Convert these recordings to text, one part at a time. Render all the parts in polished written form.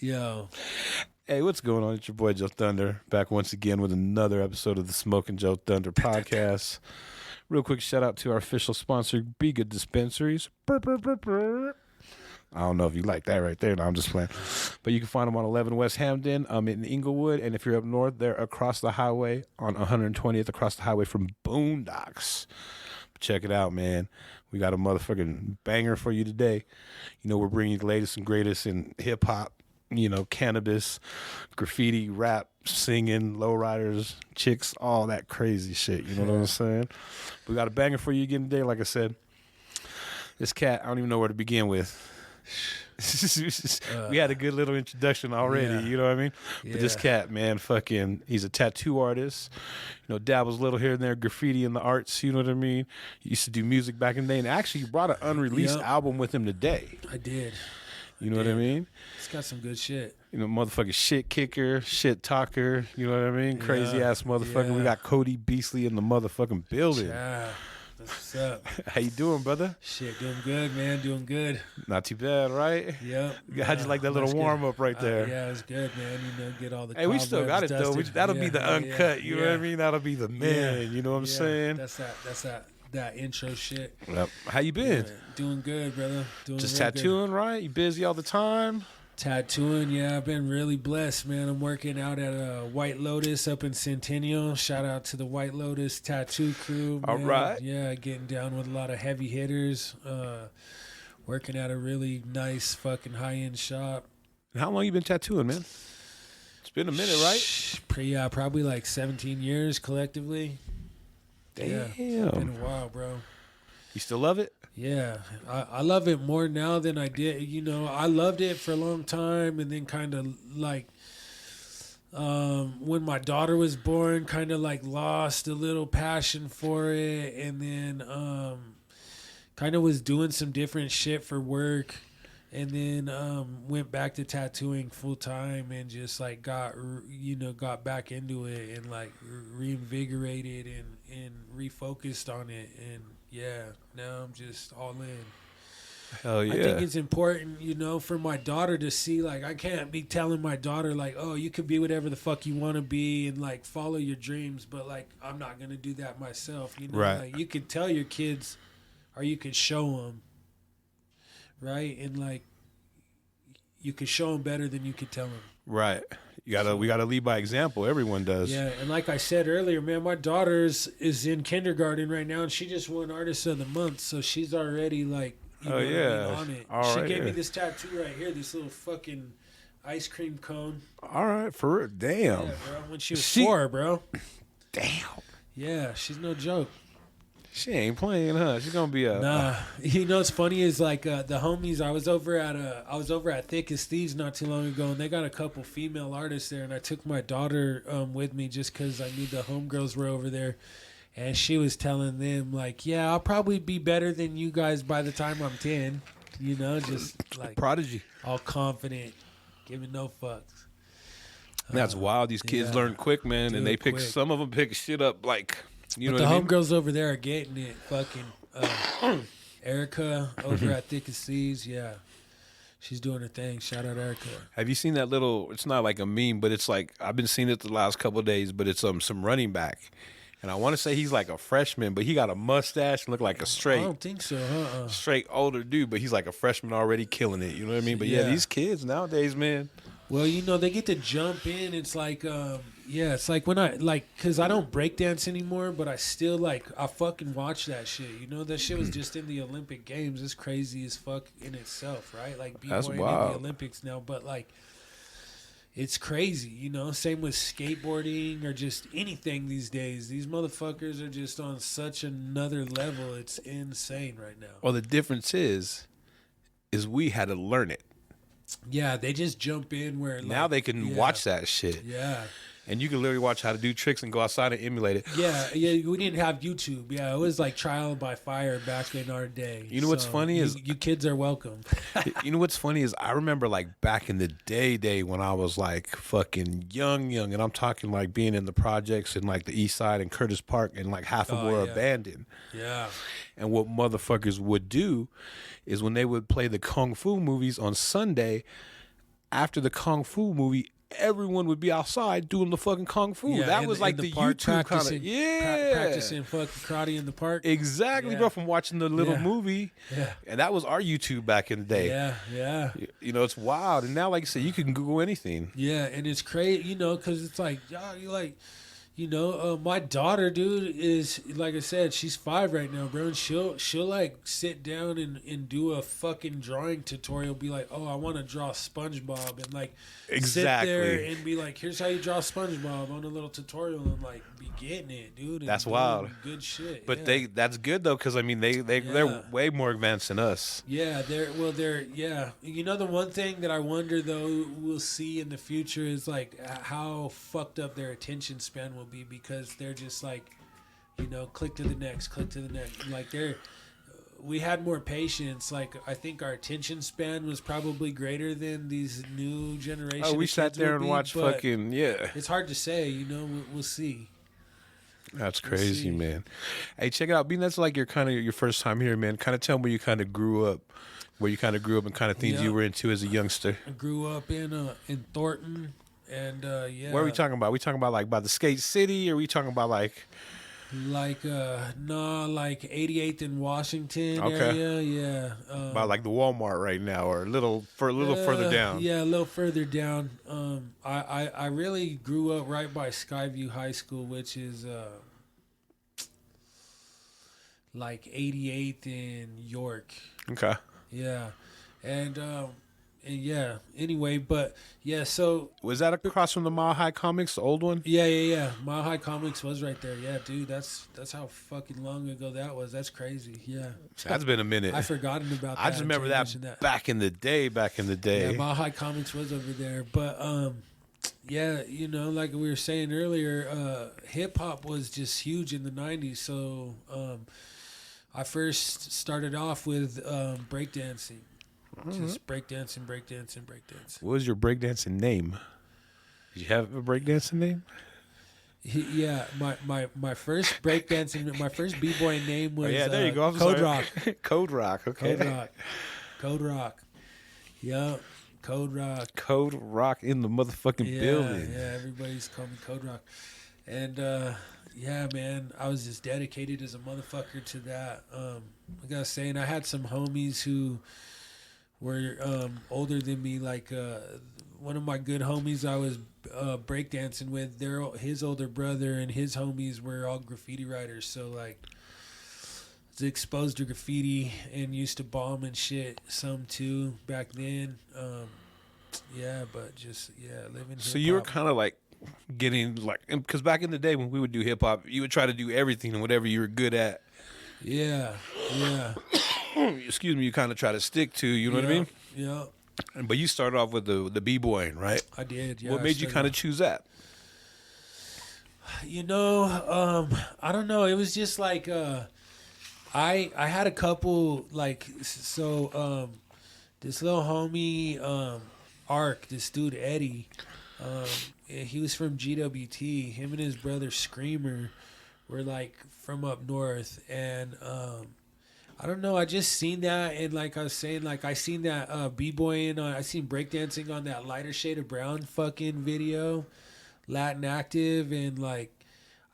Yo. Hey, what's going on? It's your boy JoeThunder, back once again with another episode of the Smoking JoeThunder podcast. Real quick shout out to our official sponsor, Be Good Dispensaries. I don't know if you like that right there. No, I'm just playing. But you can find them on 11 West Hampden. In Inglewood. And if you're up north, they're across the highway on 120th, across the highway from Boondocks. Check it out, man. We got a motherfucking banger for you today. You know, we're bringing you the latest and greatest in hip-hop, you know, cannabis, graffiti, rap, singing, lowriders, chicks, all that crazy shit. You know what I'm saying? We got a banger for you again today. Like I said, this cat, I don't even know where to begin with. We had a good little introduction already, you know what I mean? But this cat, man, fucking, he's a tattoo artist, you know, dabbles a little here and there, graffiti in the arts, you know what I mean? He used to do music back in the day, and actually he brought an unreleased album with him today. I did. You know what I mean? It's got some good shit. You know, motherfucking shit kicker, shit talker, you know what I mean? Crazy ass motherfucker. We got Cody Beastly in the motherfucking building. Yeah. That's what's up. How you doing, brother? Shit, doing good, man. Doing good. Not too bad, right? Yep. How'd you like that little warm up right there? Yeah, it was good, man. You know, get all the Hey, we still got it though. That'll be the uncut. You know what I mean? That'll be the man. You know what I'm saying? That's that intro shit. Yep. How you been? Doing good, brother. Doing just tattooing, right? You busy all the time? Tattooing, yeah. I've been really blessed, man. I'm working out at White Lotus up in Centennial. Shout out to the White Lotus tattoo crew, man. All right. Yeah, getting down with a lot of heavy hitters. Working at a really nice fucking high-end shop. How long you been tattooing, man? It's been a minute, right? Probably like 17 years collectively. Damn. Yeah, it's been a while, bro. You still love it? Yeah, I love it more now than I did. You know, I loved it for a long time, and then kind of like when my daughter was born, kind of like lost a little passion for it, and then kind of was doing some different shit for work, and then went back to tattooing full time, and just like got back into it, and like reinvigorated and refocused on it, and yeah, now I'm just all in. Hell yeah. I think it's important, you know, for my daughter to see, like, I can't be telling my daughter, like, oh, you can be whatever the fuck you want to be and, like, follow your dreams, but, like, I'm not going to do that myself, you know? Right. Like, you can tell your kids or you can show them, right? And, like, you can show them better than you can tell them. Right. We gotta lead by example. Everyone does. Yeah, and like I said earlier, man, my daughter is in kindergarten right now, and she just won Artist of the Month, so she's already like, on it. She gave me this tattoo right here, this little fucking ice cream cone. All right, for real. Damn. Yeah, bro. When she was 4, bro. Damn. Yeah, she's no joke. She ain't playing, huh? She's gonna be a Nah. You know what's funny is like the homies. I was over at Thick as Thieves not too long ago, and they got a couple female artists there, and I took my daughter with me just because I knew the homegirls were over there, and she was telling them like, yeah, I'll probably be better than you guys by the time I'm 10. You know, just like prodigy, all confident, giving no fucks. That's wild. These kids learn quick, man, dude, and they pick. Some of them pick shit up like. You know but the homegirls over there are getting it. Fucking Erica over at Thick as Thieves, yeah. She's doing her thing. Shout out Erica. Have you seen that little, it's not like a meme, but it's like, I've been seeing it the last couple of days, but it's some running back. And I want to say he's like a freshman, but he got a mustache and look like a straight. I don't think so, straight older dude, but he's like a freshman already killing it. You know what I mean? But yeah, these kids nowadays, man. Well, you know, they get to jump in. It's like, it's like when because I don't breakdance anymore, but I still, like, I fucking watch that shit. You know, that shit was just in the Olympic Games. It's crazy as fuck in itself, right? Like, B-boying in the Olympics now, but, like, it's crazy, you know? Same with skateboarding or just anything these days. These motherfuckers are just on such another level. It's insane right now. Well, the difference is we had to learn it. Yeah, they just jump in where like, now they can watch that shit. Yeah. And you can literally watch how to do tricks and go outside and emulate it. Yeah, we didn't have YouTube. Yeah, it was like trial by fire back in our day. You know what's funny is... You kids are welcome. You know what's funny is I remember like back in the day when I was like fucking young, and I'm talking like being in the projects in like the East Side and Curtis Park, and like half of them were abandoned. Yeah. And what motherfuckers would do is when they would play the Kung Fu movies on Sunday, after the Kung Fu movie, everyone would be outside doing the fucking Kung Fu. Yeah, That was like the YouTube kind of, practicing fucking karate in the park. Exactly, bro. From watching the little movie, Yeah. and that was our YouTube back in the day. Yeah. You know, it's wild. And now, like you said, you can Google anything. Yeah, and it's crazy, you know, because it's like, y'all, you like, you know, my daughter, dude, is, like I said, she's 5 right now, bro, and she'll like sit down and do a fucking drawing tutorial, be like, oh, I want to draw SpongeBob, and like sit there and be like, here's how you draw SpongeBob on a little tutorial, and like be getting it, dude. And that's wild. Good shit. But that's good though, because I mean they're way more advanced than us. Yeah, they're You know, the one thing that I wonder though we'll see in the future is like how fucked up their attention span will be, because they're just like, you know, click to the next. Like we had more patience. Like I think our attention span was probably greater than these new generations. Oh, we sat there and watched fucking It's hard to say, you know. We'll see. That's crazy, man. Hey, check it out. Being that's like your first time here, man. Kind of tell me where you kind of grew up, and kind of things you were into as a youngster. I grew up in Thornton, and Where are we talking about? We talking about like by the Skate City, or we talking about like 88th and Washington area, yeah. About like the Walmart right now, or a little further down. Yeah, a little further down. I really grew up right by Skyview High School, which is like 88th in York. Okay. Yeah, and yeah. Anyway, but yeah. So was that across from the Mile High Comics, the old one? Yeah. Mile High Comics was right there. Yeah, dude. That's how fucking long ago that was. That's crazy. Yeah. That's been a minute. I've forgotten about that. I just remember that back in the day. Yeah, Mile High Comics was over there, but yeah, you know, like we were saying earlier, hip hop was just huge in the '90s. So I first started off with breakdancing. Just breakdancing. What was your breakdancing name? Did you have a breakdancing name? Yeah, my first breakdancing, my first b-boy name was there you go. Code Rock. Code Rock. Okay. Code Rock. Yeah, Code Rock. Code Rock in the motherfucking building. Yeah, everybody's calling me Code Rock, and yeah, man, I was just dedicated as a motherfucker to that. I gotta say, and I had some homies who were older than me. Like one of my good homies I was breakdancing with, his older brother and his homies were all graffiti writers. So like, I was exposed to graffiti and used to bomb and shit some too back then. Yeah, but just living. So you were kind of like getting like, because back in the day when we would do hip hop, you would try to do everything and whatever you were good at. Yeah. Excuse me, you kind of try to stick to, you know what I mean? Yeah. But you started off with the b-boying, right? I did, yeah. What made you kind of choose that? You know, I don't know. It was just like I had a couple, like, so this little homie, Ark, this dude Eddie, he was from GWT. Him and his brother Screamer were like from up north, and I don't know. I just seen that, and like I was saying, like I seen that b-boying. I seen breakdancing on that Lighter Shade of Brown fucking video, Latin Active, and like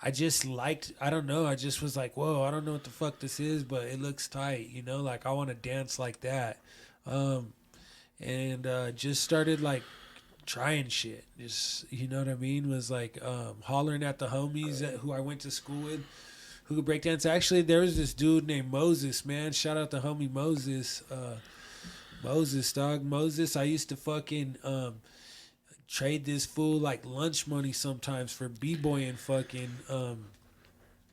I just liked. I don't know. I just was like, whoa. I don't know what the fuck this is, but it looks tight. You know, like I want to dance like that, and just started like trying shit. Just, you know what I mean? Was like hollering at the homies who I went to school with, who could break dance. Actually, there was this dude named Moses, man. Shout out to homie Moses. Moses, dog. Moses, I used to fucking trade this fool like lunch money sometimes for b-boying fucking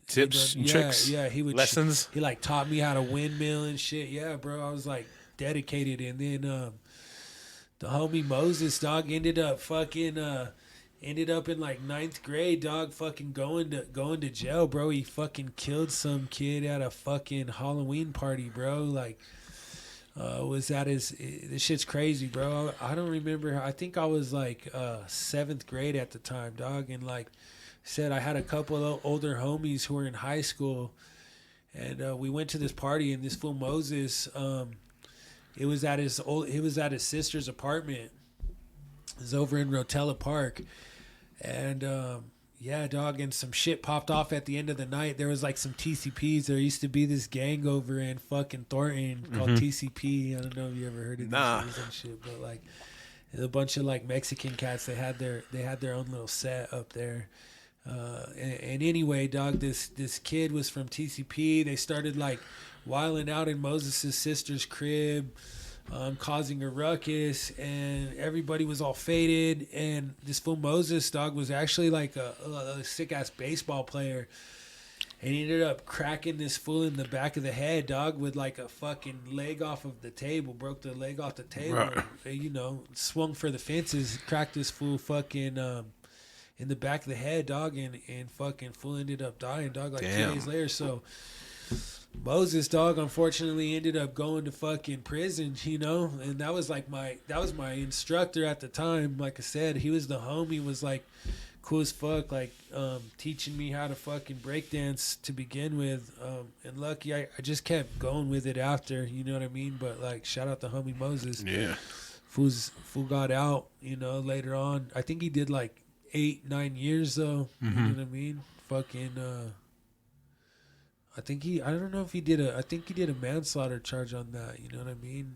tips and tricks. Yeah, he would lessons. He like taught me how to windmill and shit. Yeah, bro. I was like dedicated, and then the homie Moses, dog, ended up in like 9th grade, dog, fucking going to jail, bro. He fucking killed some kid at a fucking Halloween party, bro. Like, was that this shit's crazy, bro. I don't remember. I think I was like 7th grade at the time, dog. And like I said, I had a couple of older homies who were in high school, and we went to this party, and this fool Moses, it was at his sister's apartment. It was over in Rotella Park. And, yeah, dog, and some shit popped off at the end of the night. There was like some TCPs. There used to be this gang over in fucking Thornton called TCP. I don't know if you ever heard of these and shit, but like a bunch of like Mexican cats. They had their own little set up there. And anyway, dog, this kid was from TCP. They started like wilding out in Moses' sister's crib. Causing a ruckus, and everybody was all faded. And this fool Moses, dog, was actually like a sick ass baseball player, and he ended up cracking this fool in the back of the head, dog, with like a fucking leg off of the table. Broke the leg off the table, right. And, swung for the fences, cracked this fool fucking in the back of the head, dog, and fucking fool ended up dying, dog, like 2 days later. So Moses, dog, unfortunately ended up going to fucking prison, and that was my instructor at the time. Like I said, he was the homie, was like cool as fuck, like teaching me how to fucking breakdance to begin with. And lucky I just kept going with it after, you know what I mean? But like, shout out to homie Moses. Yeah. Fool got out, later on. I think he did like 8-9 years though. You know what I mean? Fucking I think he did a manslaughter charge on that, you know what I mean?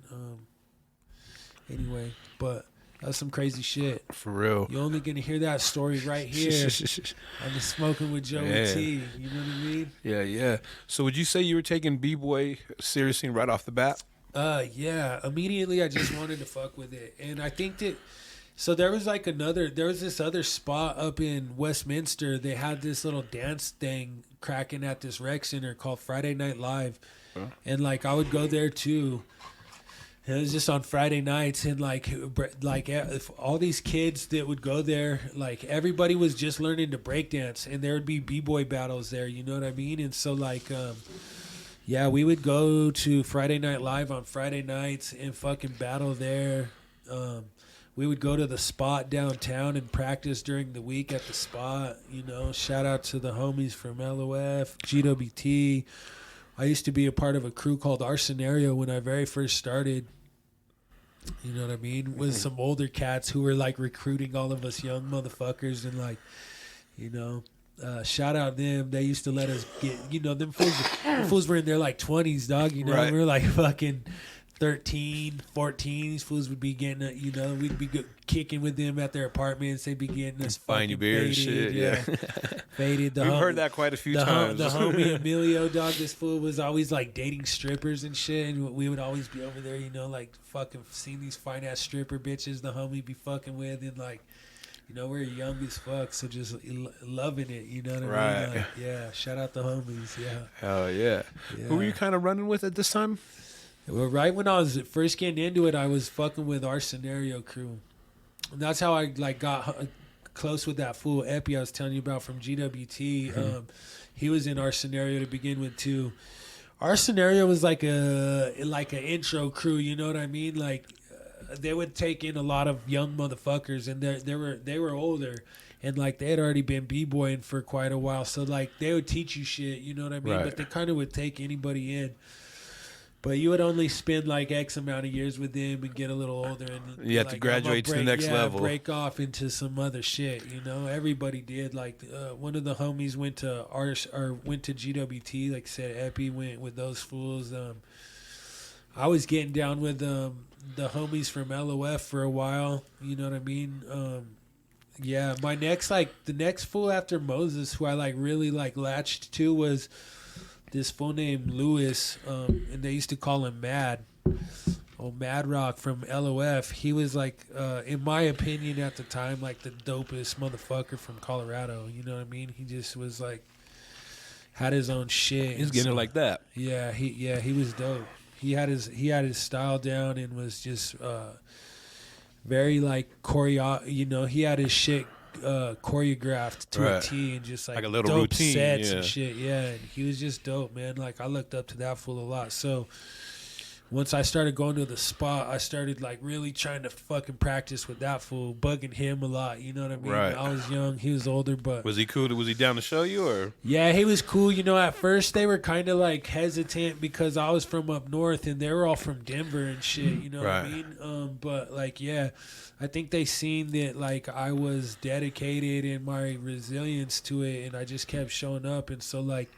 Anyway, but that's some crazy shit. For real. You're only gonna hear that story right here on the Smoking with Joe and T. You know what I mean? Yeah. So would you say you were taking B-Boy seriously right off the bat? Yeah. Immediately I just wanted to fuck with it. And I think that so there was this other spot up in Westminster. They had this little dance thing cracking at this rec center called Friday Night Live. Huh? And like I would go there too. And it was just on Friday nights, and like if all these kids that would go there, like everybody was just learning to breakdance, and there would be b-boy battles there, you know what I mean? And so like yeah, we would go to Friday Night Live on Friday nights and fucking battle there. We would go to the spot downtown and practice during the week at the spot. Shout out to the homies from LOF, GWT. I used to be a part of a crew called Our Scenario when I very first started. You know what I mean? With some older cats who were like recruiting all of us young motherfuckers, and like, shout out them. They used to let us get, them fools were in their like 20s, dog. Right. We were like fucking 13, 14, these fools would be getting, we'd be kicking with them at their apartments. They'd be getting us buying you beer and shit. Yeah. Faded. We've heard that quite a few times. The homie Emilio, dog, this fool was always like dating strippers and shit. And we would always be over there, like fucking seeing these fine ass stripper bitches the homie be fucking with. And like, we're young as fuck. So just loving it, you know what I mean? Like, yeah. Shout out the homies. Yeah. Hell yeah. Who were you kind of running with at this time? Well, right when I was first getting into it, I was fucking with Our Scenario crew. And that's how I like got close with that fool Epi I was telling you about from GWT. He was in Our Scenario to begin with too. Our Scenario was like an intro crew, you know what I mean? Like they would take in a lot of young motherfuckers, and they were older, and like they had already been b-boying for quite a while, so like they would teach you shit, you know what I mean? Right. But they kind of would take anybody in. But you would only spend like X amount of years with them and get a little older, and you have to graduate to the next level. Break off into some other shit. Everybody did. Like one of the homies went to GWT. Like I said, Epi went with those fools. I was getting down with the homies from LOF for a while. You know what I mean? Yeah. The next fool after Moses, who I like really like latched to, was this fool named Lewis, and they used to call him Mad. Mad Rock from LOF. He was like, in my opinion at the time, like the dopest motherfucker from Colorado. You know what I mean? He just was like, had his own shit. He's getting it like that. Yeah, he was dope. He had his style down and was just very like he had his shit choreographed to a T, and just like a little dope routine, sets and shit. Yeah, and he was just dope, man. Like I looked up to that fool a lot. So once I started going to the spot, I started like really trying to fucking practice with that fool, bugging him a lot. You know what I mean? Right. I was young, he was older, but Was he cool? Was he down to show you or? yeah, he was cool. You know, at first they were kind of like hesitant because I was from up north and they were all from Denver and shit. You know what I mean? But like, yeah, I think they seen that like I was dedicated and my resilience to it, and I just kept showing up. And so like,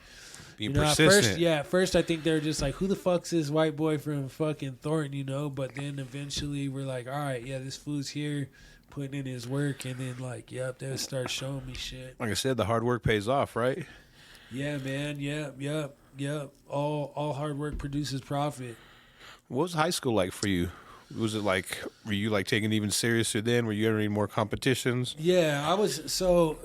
Being persistent. At first I think they were just like, who the fuck's this white boy from fucking Thornton, you know? But then eventually we're like, all right, yeah, this fool's here putting in his work, and then like, yep, they'll start showing me shit. Like I said, the hard work pays off, right? Yeah, man. Yep. All hard work produces profit. What was high school like for you? Was it like, were you like taking it even seriouser then? Were you entering more competitions? Yeah, I was. So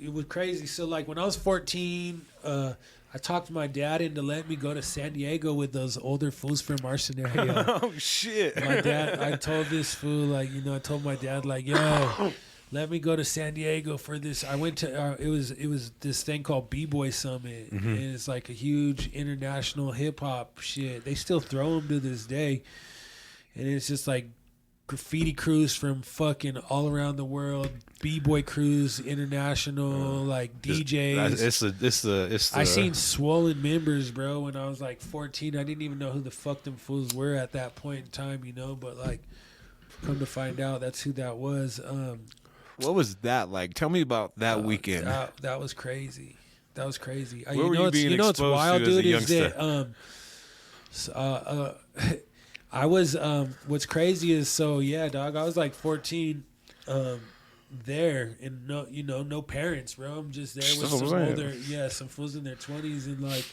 it was crazy. So like when I was 14, I talked my dad into letting me go to San Diego with those older fools from our scenario. Oh shit! My dad, I told this fool, like, you know, I told my dad, like, yo, let me go to San Diego for this. I went to it was this thing called B-Boy Summit, and it's like a huge international hip hop shit. They still throw them to this day, and it's just like graffiti crews from fucking all around the world, B-Boy crews, international, like DJs. It's the. I seen swollen members, bro, when I was like 14. I didn't even know who the fuck them fools were at that point in time, you know, but like, come to find out, that's who that was. What was that like? Tell me about that weekend. That was crazy. That was crazy. Where were you being exposed what's wild, to as a dude, is youngster? that I was what's crazy is, so yeah, dog, I was like 14 there, and no parents, bro. I'm just there with some fools in their 20s, and like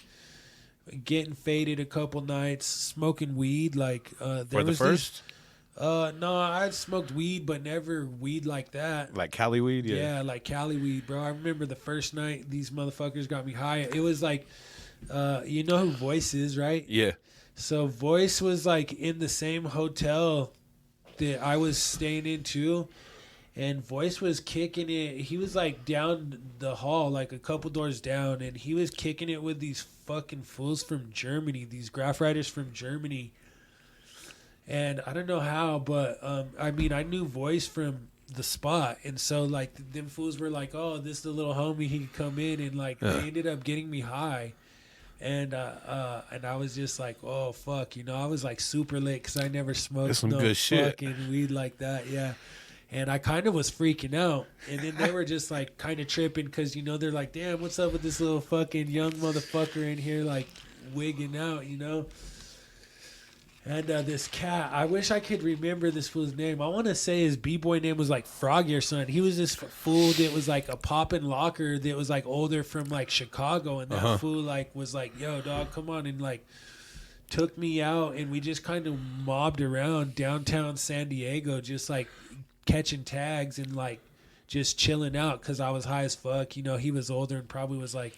getting faded a couple nights, smoking weed, like For the first? No, I smoked weed, but never weed like that. Like Cali weed? Yeah, like Cali weed, bro. I remember the first night these motherfuckers got me high. It was like, you know who Voice is, right? Yeah. So Voice was like in the same hotel that I was staying in too, and Voice was kicking it. He was like down the hall, like a couple doors down, and he was kicking it with these fucking fools from Germany, these graph writers from Germany. And I don't know how, but I mean, I knew Voice from the spot, and so like them fools were like, "Oh, this the little homie, he could come in," and like they ended up getting me high, and I was just like, "Oh fuck," you know, I was like super lit because I never smoked some no good shit. fucking weed like that, yeah. And I kind of was freaking out, and then they were just like kind of tripping because, you know, they're like, "Damn, what's up with this little fucking young motherfucker in here like wigging out," you know. And this cat, I wish I could remember this fool's name. I want to say his B-boy name was like Froggy or something. He was this fool that was like a poppin' locker that was like older from like Chicago. And that fool like was like, "Yo, dog, come on," and like took me out. And we just kind of mobbed around downtown San Diego, just like catching tags and like just chilling out because I was high as fuck. You know, he was older and probably was like,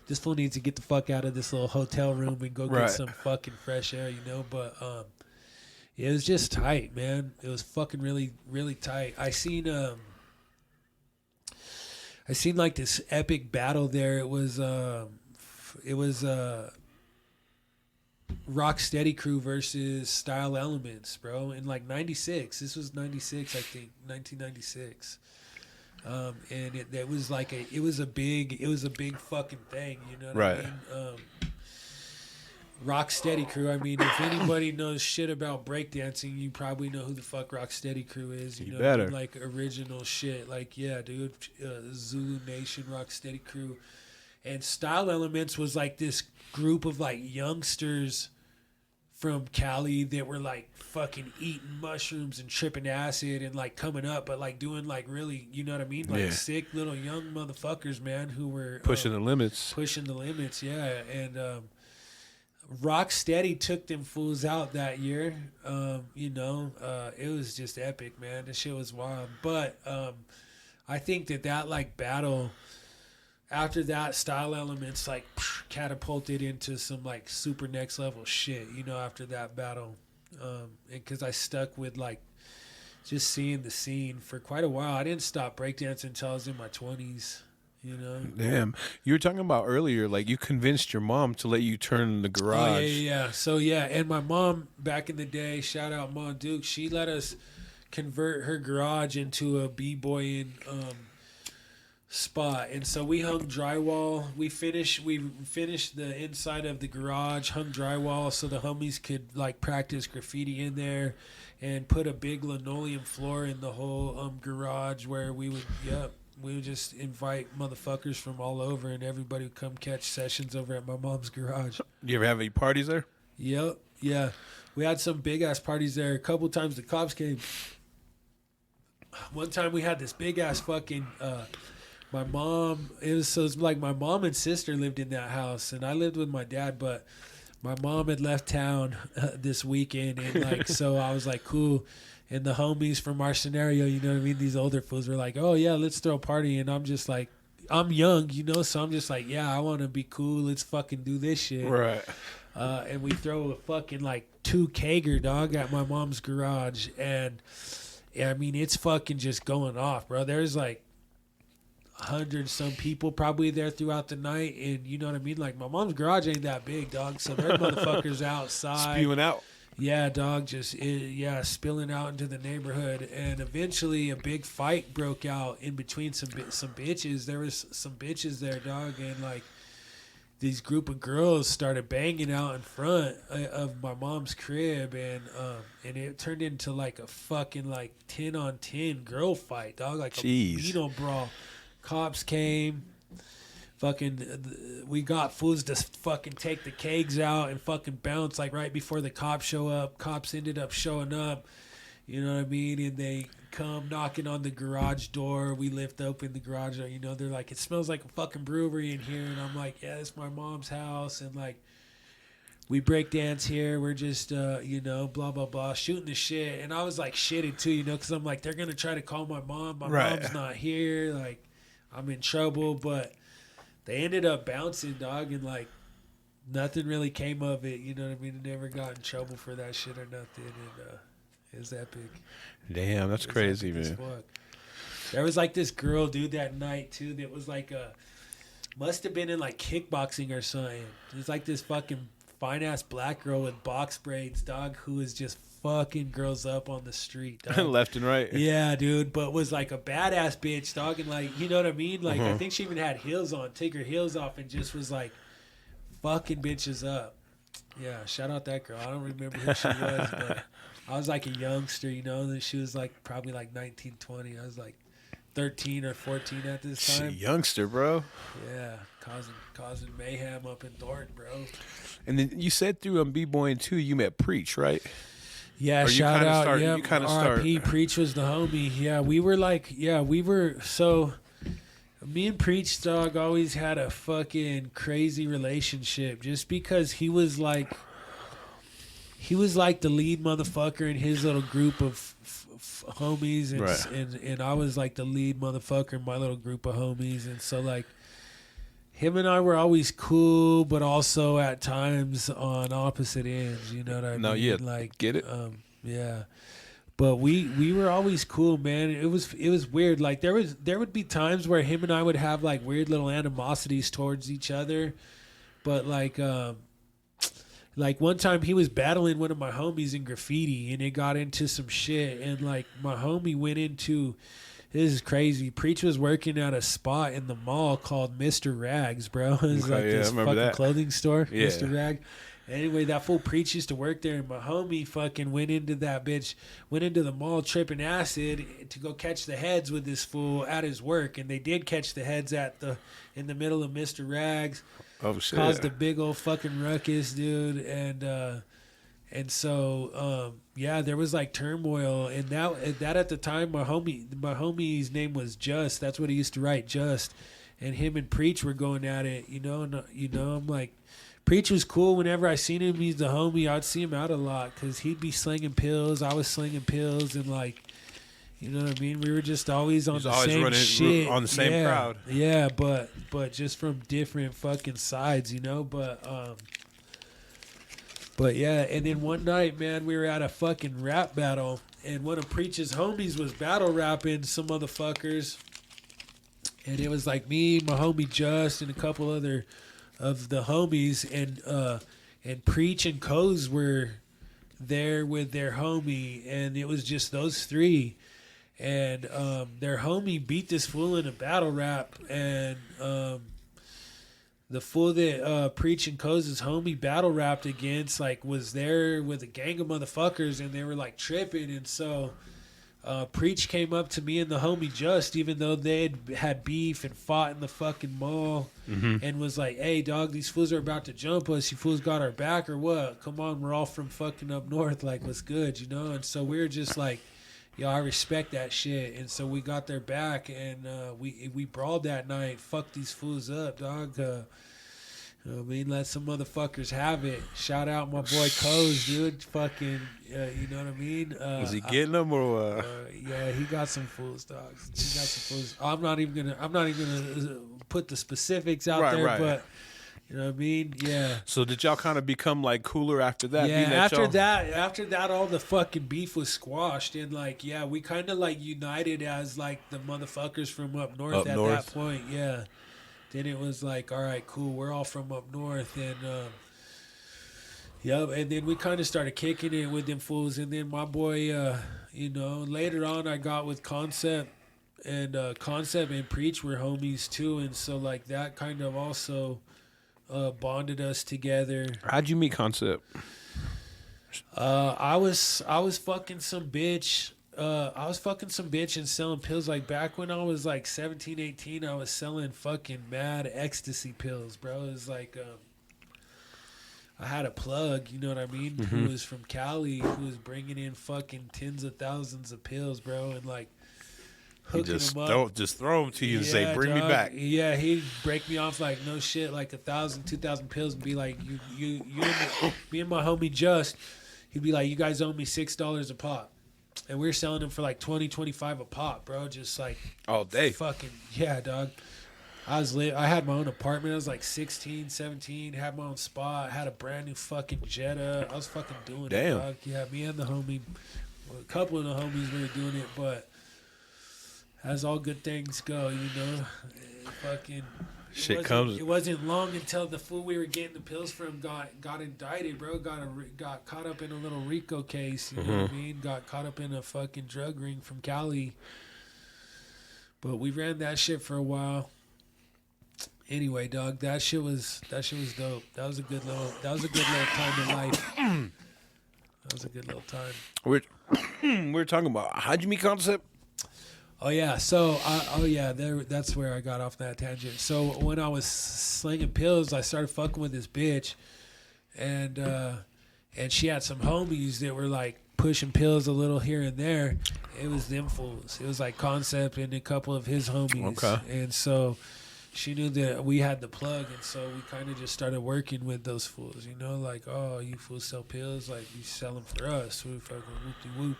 "This fool needs to get the fuck out of this little hotel room and go get some fucking fresh air," you know. But it was just tight, man. It was fucking really, really tight. I seen like this epic battle there. It was Rocksteady Crew versus Style Elements, bro. In like '96. This was '96, I think, 1996. And it was like it was a big fucking thing, you know what I mean? Rocksteady Crew. I mean, if anybody knows shit about breakdancing, you probably know who the fuck Rocksteady Crew is. You know, better. Like original shit. Like, yeah, dude, Zulu Nation, Rocksteady Crew, and Style Elements was like this group of like youngsters from Cali that were like fucking eating mushrooms and tripping acid and like coming up, but like doing like really, you know what I mean? Like sick little young motherfuckers, man, who were pushing the limits. Yeah. And Rocksteady took them fools out that year. You know, it was just epic, man. This shit was wild. But I think that like battle, after that, Style Elements like catapulted into some like super next level shit, you know, after that battle. And because I stuck with like just seeing the scene for quite a while. I didn't stop breakdancing until I was in my 20s. you know. Damn. You were talking about earlier, like you convinced your mom to let you turn the garage. Oh, yeah. So, yeah, and my mom back in the day, shout out Mom Duke, she let us convert her garage into a b-boying spot. And so we hung drywall. We finished the inside of the garage, hung drywall so the homies could like practice graffiti in there, and put a big linoleum floor in the whole garage where we would just invite motherfuckers from all over, and everybody would come catch sessions over at my mom's garage. You ever have any parties there? Yep. Yeah. We had some big ass parties there. A couple times the cops came. One time we had this big ass fucking my mom, it was like my mom and sister lived in that house, and I lived with my dad, but my mom had left town this weekend, and like, so I was like, cool. And the homies from our scenario, you know what I mean? These older fools were like, oh yeah, let's throw a party. And I'm just like, I'm young, you know? So I'm just like, yeah, I want to be cool. Let's fucking do this shit. Right. And we throw a fucking like 2 kegger, dog, at my mom's garage. And I mean, it's fucking just going off, bro. There's like 100-some people probably there throughout the night, and you know what I mean? Like, my mom's garage ain't that big, dog, so there are motherfuckers outside. Spewing out. Yeah, dog, spilling out into the neighborhood. And eventually a big fight broke out in between some bitches. There was some bitches there, dog, and like these group of girls started banging out in front of my mom's crib, and it turned into like a fucking like 10-on-10 girl fight, dog, like Jeez. a beetle brawl. Cops came. Fucking, we got fools to fucking take the kegs out and fucking bounce like right before the cops show up. Cops ended up showing up, you know what I mean? And they come knocking on the garage door. We lift open the garage door, you know, they're like, it smells like a fucking brewery in here. And I'm like, yeah, it's my mom's house. And like, we break dance here. We're just, you know, blah, blah, blah, shooting the shit. And I was like shitted too, you know, because I'm like, they're going to try to call my mom. My mom's not here. Like, I'm in trouble. But they ended up bouncing, dog, and like nothing really came of it. You know what I mean? I never got in trouble for that shit or nothing. And it was epic. Damn, that's crazy, man. There was like this girl, dude, that night too. That was like must have been in like kickboxing or something. It was like this fucking fine ass black girl with box braids, dog, who was just fucking girls up on the street, dog. Left and right. Yeah, dude, but was like a badass bitch, dog, and like, you know what I mean? Like, I think she even had heels on, take her heels off, and just was like fucking bitches up. Yeah, shout out that girl. I don't remember who she was, but I was like a youngster, you know, and she was like probably like 19, 20. I was like 13 or 14 at this time. Youngster, bro. Yeah, causing mayhem up in Thornton, bro. And then you said through B-Boying too, you met Preach, right? Yeah, shout out. Yeah, RP Preach was the homie. Yeah, we were so me and Preach, dog, always had a fucking crazy relationship just because he was like the lead motherfucker in his little group of homies, and I was like the lead motherfucker in my little group of homies, and so like him and I were always cool, but also at times on opposite ends. You know what I mean? No, yeah, like, get it? Yeah. But we were always cool, man. It was weird. Like there would be times where him and I would have like weird little animosities towards each other, but like one time he was battling one of my homies in graffiti, and it got into some shit, and like my homie went into. This is crazy. Preach was working at a spot in the mall called Mr. Rags, bro. It was like this fucking clothing store, yeah. Mr. Rag. Anyway, that fool Preach used to work there, and my homie fucking went into the mall tripping acid to go catch the heads with this fool at his work, and they did catch the heads in the middle of Mr. Rags. Oh shit! Caused a big old fucking ruckus, dude, and so yeah, there was like turmoil, and that at the time my homie's name was Just. That's what he used to write, Just, and him and Preach were going at it, you know. And I'm like, Preach was cool. Whenever I seen him, he's the homie. I'd see him out a lot because he'd be slinging pills. I was slinging pills, and like, you know what I mean. We were just always on the same shit, on the same crowd. Yeah, but just from different fucking sides, you know. But yeah, and then one night, man, we were at a fucking rap battle, and one of Preach's homies was battle rapping some motherfuckers, And it was like me, my homie Just, and a couple other of the homies, and Preach and Coz were there with their homie, and it was just those three. And their homie beat this fool in a battle rap, and the fool that Preach and Coz's homie battle rapped against, like, was there with a gang of motherfuckers, and they were like tripping. And so Preach came up to me and the homie Just, even though they had beef and fought in the fucking mall, and was like, "Hey, dog, these fools are about to jump us. You fools got our back or what? Come on, we're all from fucking up north. Like, what's good, you know?" And so we were just like, "Yo, I respect that shit." And so we got their back, and we brawled that night. Fuck these fools up, dog. I mean, let some motherfuckers have it. Shout out my boy Coz, dude. Fucking, you know what I mean? Was he getting them or what? Yeah, he got some fools, dog. He got some fools. I'm not even gonna put the specifics out there, right. but you know what I mean? Yeah. So did y'all kind of become like cooler after that? Yeah. After that, all the fucking beef was squashed, and like, yeah, we kind of like united as like the motherfuckers from up north that point. Yeah. Then it was like, all right, cool, we're all from up north, and and then we kind of started kicking it with them fools, and then my boy, you know, later on I got with Concept, and Concept and Preach were homies too, and so like that kind of also bonded us together. How'd you meet Concept? I was fucking some bitch. I was fucking some bitch and selling pills. Like back when I was like 17, 18, I was selling fucking mad ecstasy pills, bro. It was like, I had a plug, you know what I mean? Who was from Cali, who was bringing in fucking tens of thousands of pills, bro. And like hooking them up. Just throw them to you and say, bring me back. Yeah, he'd break me off like no shit, like 1,000, 2,000 pills, and be like, you me and my homie Just, he'd be like, you guys owe me $6 a pop. And we were selling them for like 20, 25 a pop, bro. Just like all day. Fucking yeah, dog. I was lit. I had my own apartment. I was like 16, 17, had my own spot, had a brand new fucking Jetta. I was fucking doing it, dog. Yeah, me and the homie, a couple of the homies were doing it, but as all good things go, you know, fucking shit comes. It wasn't long until the fool we were getting the pills from got indicted, bro. Got caught up in a little RICO case. You know what I mean? Got caught up in a fucking drug ring from Cali. But we ran that shit for a while. Anyway, dog, that shit was dope. That was a good little time in life. That was a good little time. We're talking about, how'd you meet Concept? Oh yeah, so that's where I got off that tangent. So when I was slinging pills, I started fucking with this bitch, and she had some homies that were like pushing pills a little here and there. It was them fools. It was like Concept and a couple of his homies. Okay. And so she knew that we had the plug, and so we kind of just started working with those fools. You know, like, oh, you fools sell pills, like you sell them for us. We fucking whoop-de-whoop.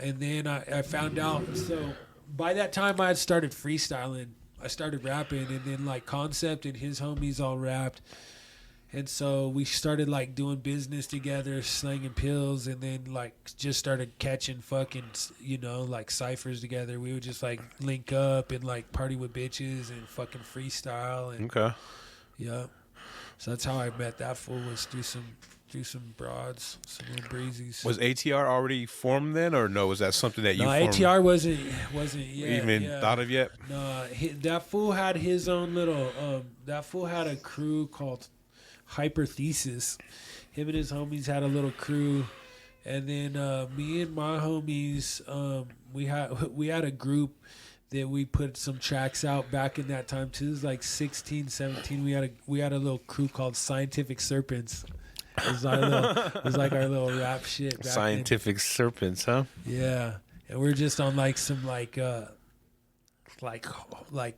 And then I found out, so by that time I had started freestyling. I started rapping, and then like Concept and his homies all rapped. And so we started like doing business together, slinging pills, and then like just started catching fucking, you know, like ciphers together. We would just like link up and like party with bitches and fucking freestyle. And, okay. Yeah. So that's how I met that fool, was through some broads, some little breezies. Was ATR already formed then, or no? Was that something that you formed? ATR wasn't yet. Even thought of yet? No, that fool had his own little. That fool had a crew called Hyperthesis. Him and his homies had a little crew, and then me and my homies, we had a group that we put some tracks out back in that time too. It was like 16, 17. We had a little crew called Scientific Serpents. It was like our little rap shit. Back Scientific then. Serpents, huh? Yeah, and we're just on like some like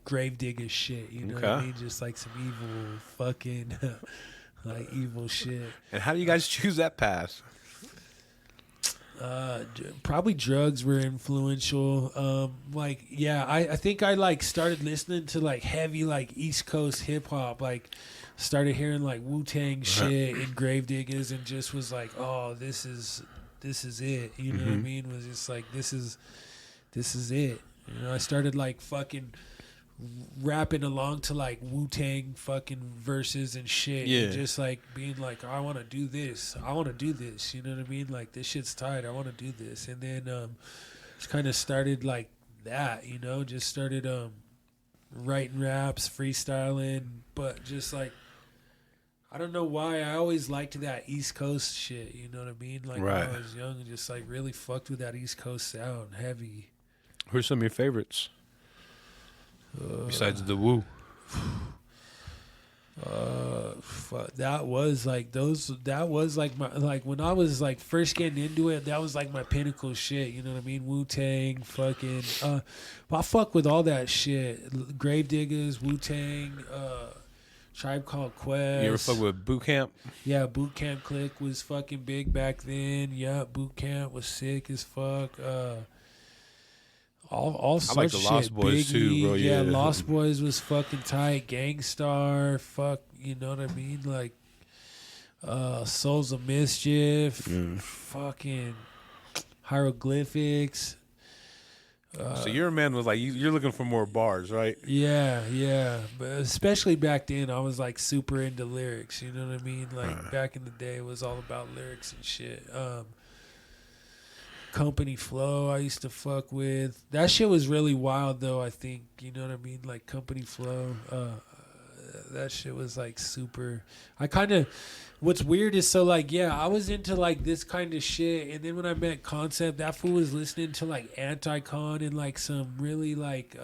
grave digger shit. You know what I mean? Just like some evil fucking like evil shit. And how do you guys choose that path? Probably drugs were influential. I think I like started listening to like heavy like East Coast hip hop, like started hearing like Wu-Tang shit and grave diggers, and just was like, oh, this is it. You know what I mean? Was just like, this is it. You know, I started like fucking rapping along to like Wu-Tang fucking verses and shit. Yeah. And just like being like, I want to do this. I want to do this. You know what I mean? Like, this shit's tight. I want to do this. And then just kind of started like that, you know, just started writing raps, freestyling, but just like, I don't know why. I always liked that East Coast shit, you know what I mean? Like Right. when I was young and just like really fucked with that East Coast sound, heavy. Who's some of your favorites? Besides the Woo. That was like my, like when I was like first getting into it, that was like my pinnacle shit, you know what I mean? Wu-Tang, fucking I fuck with all that shit. Gravediggers, Wu-Tang, Tribe Called Quest. You ever fuck with Boot Camp? Yeah, Boot Camp Clique was fucking big back then. Yeah, Boot Camp was sick as fuck. All sorts I like the of Lost shit. Boys Biggie, too, bro. Yeah, Lost Boys was fucking tight. Gangstar, fuck, you know what I mean? Like, Souls of Mischief, fucking Hieroglyphics. So you're a man with like you're looking for more bars, right? Yeah. But especially back then, I was like super into lyrics. You know what I mean? Like back in the day, it was all about lyrics and shit. Company Flow, I used to fuck with. That shit was really wild, though. I think, you know what I mean? Like Company Flow, that shit was like super. I kind of. What's weird is, so like, yeah, I was into like this kind of shit, and then when I met Concept, that fool was listening to like Anti-Con and like some really like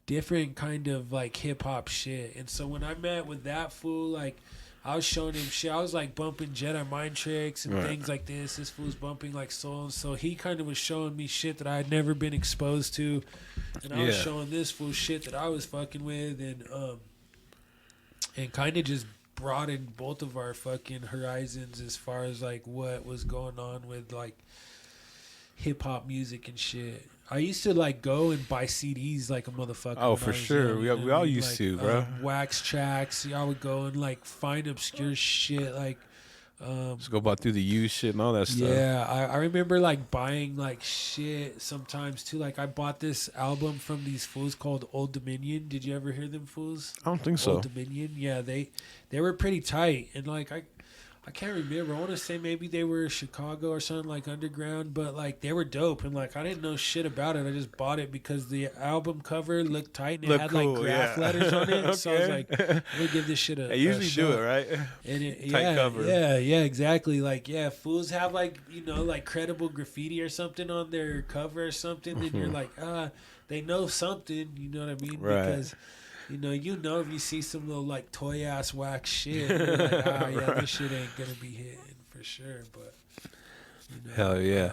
different kind of like hip hop shit. And so when I met with that fool, like, I was showing him shit. I was like bumping Jedi Mind Tricks and things like this. This fool's bumping like Soul. So he kind of was showing me shit that I had never been exposed to, and I was showing this fool shit that I was fucking with, and kind of just broadened both of our fucking horizons as far as like what was going on with like hip hop music and shit. I used to like go and buy CDs like a motherfucker. Oh, for sure. We all used like, to, bro. Wax tracks. I would go and like find obscure shit like. Just go about through the used shit and all that stuff. Yeah, I remember like buying like shit sometimes too. Like I bought this album from these fools called Old Dominion. Did you ever hear them fools? I don't think so. Old Dominion. Yeah, they were pretty tight, and like I can't remember. I want to say maybe they were Chicago or something like underground, but like they were dope, and like I didn't know shit about it. I just bought it because the album cover looked tight and it had cool, like graph letters on it. Okay. So I was like, let me give this shit a. They usually do it, right? And Tight cover. Yeah, exactly. Like, yeah, fools have like, you know, like credible graffiti or something on their cover or something, then you're like, they know something. You know what I mean? Right. Because. You know, if you see some little like toy ass wax shit, you're like, yeah, this shit ain't gonna be hitting for sure. But you know, hell yeah,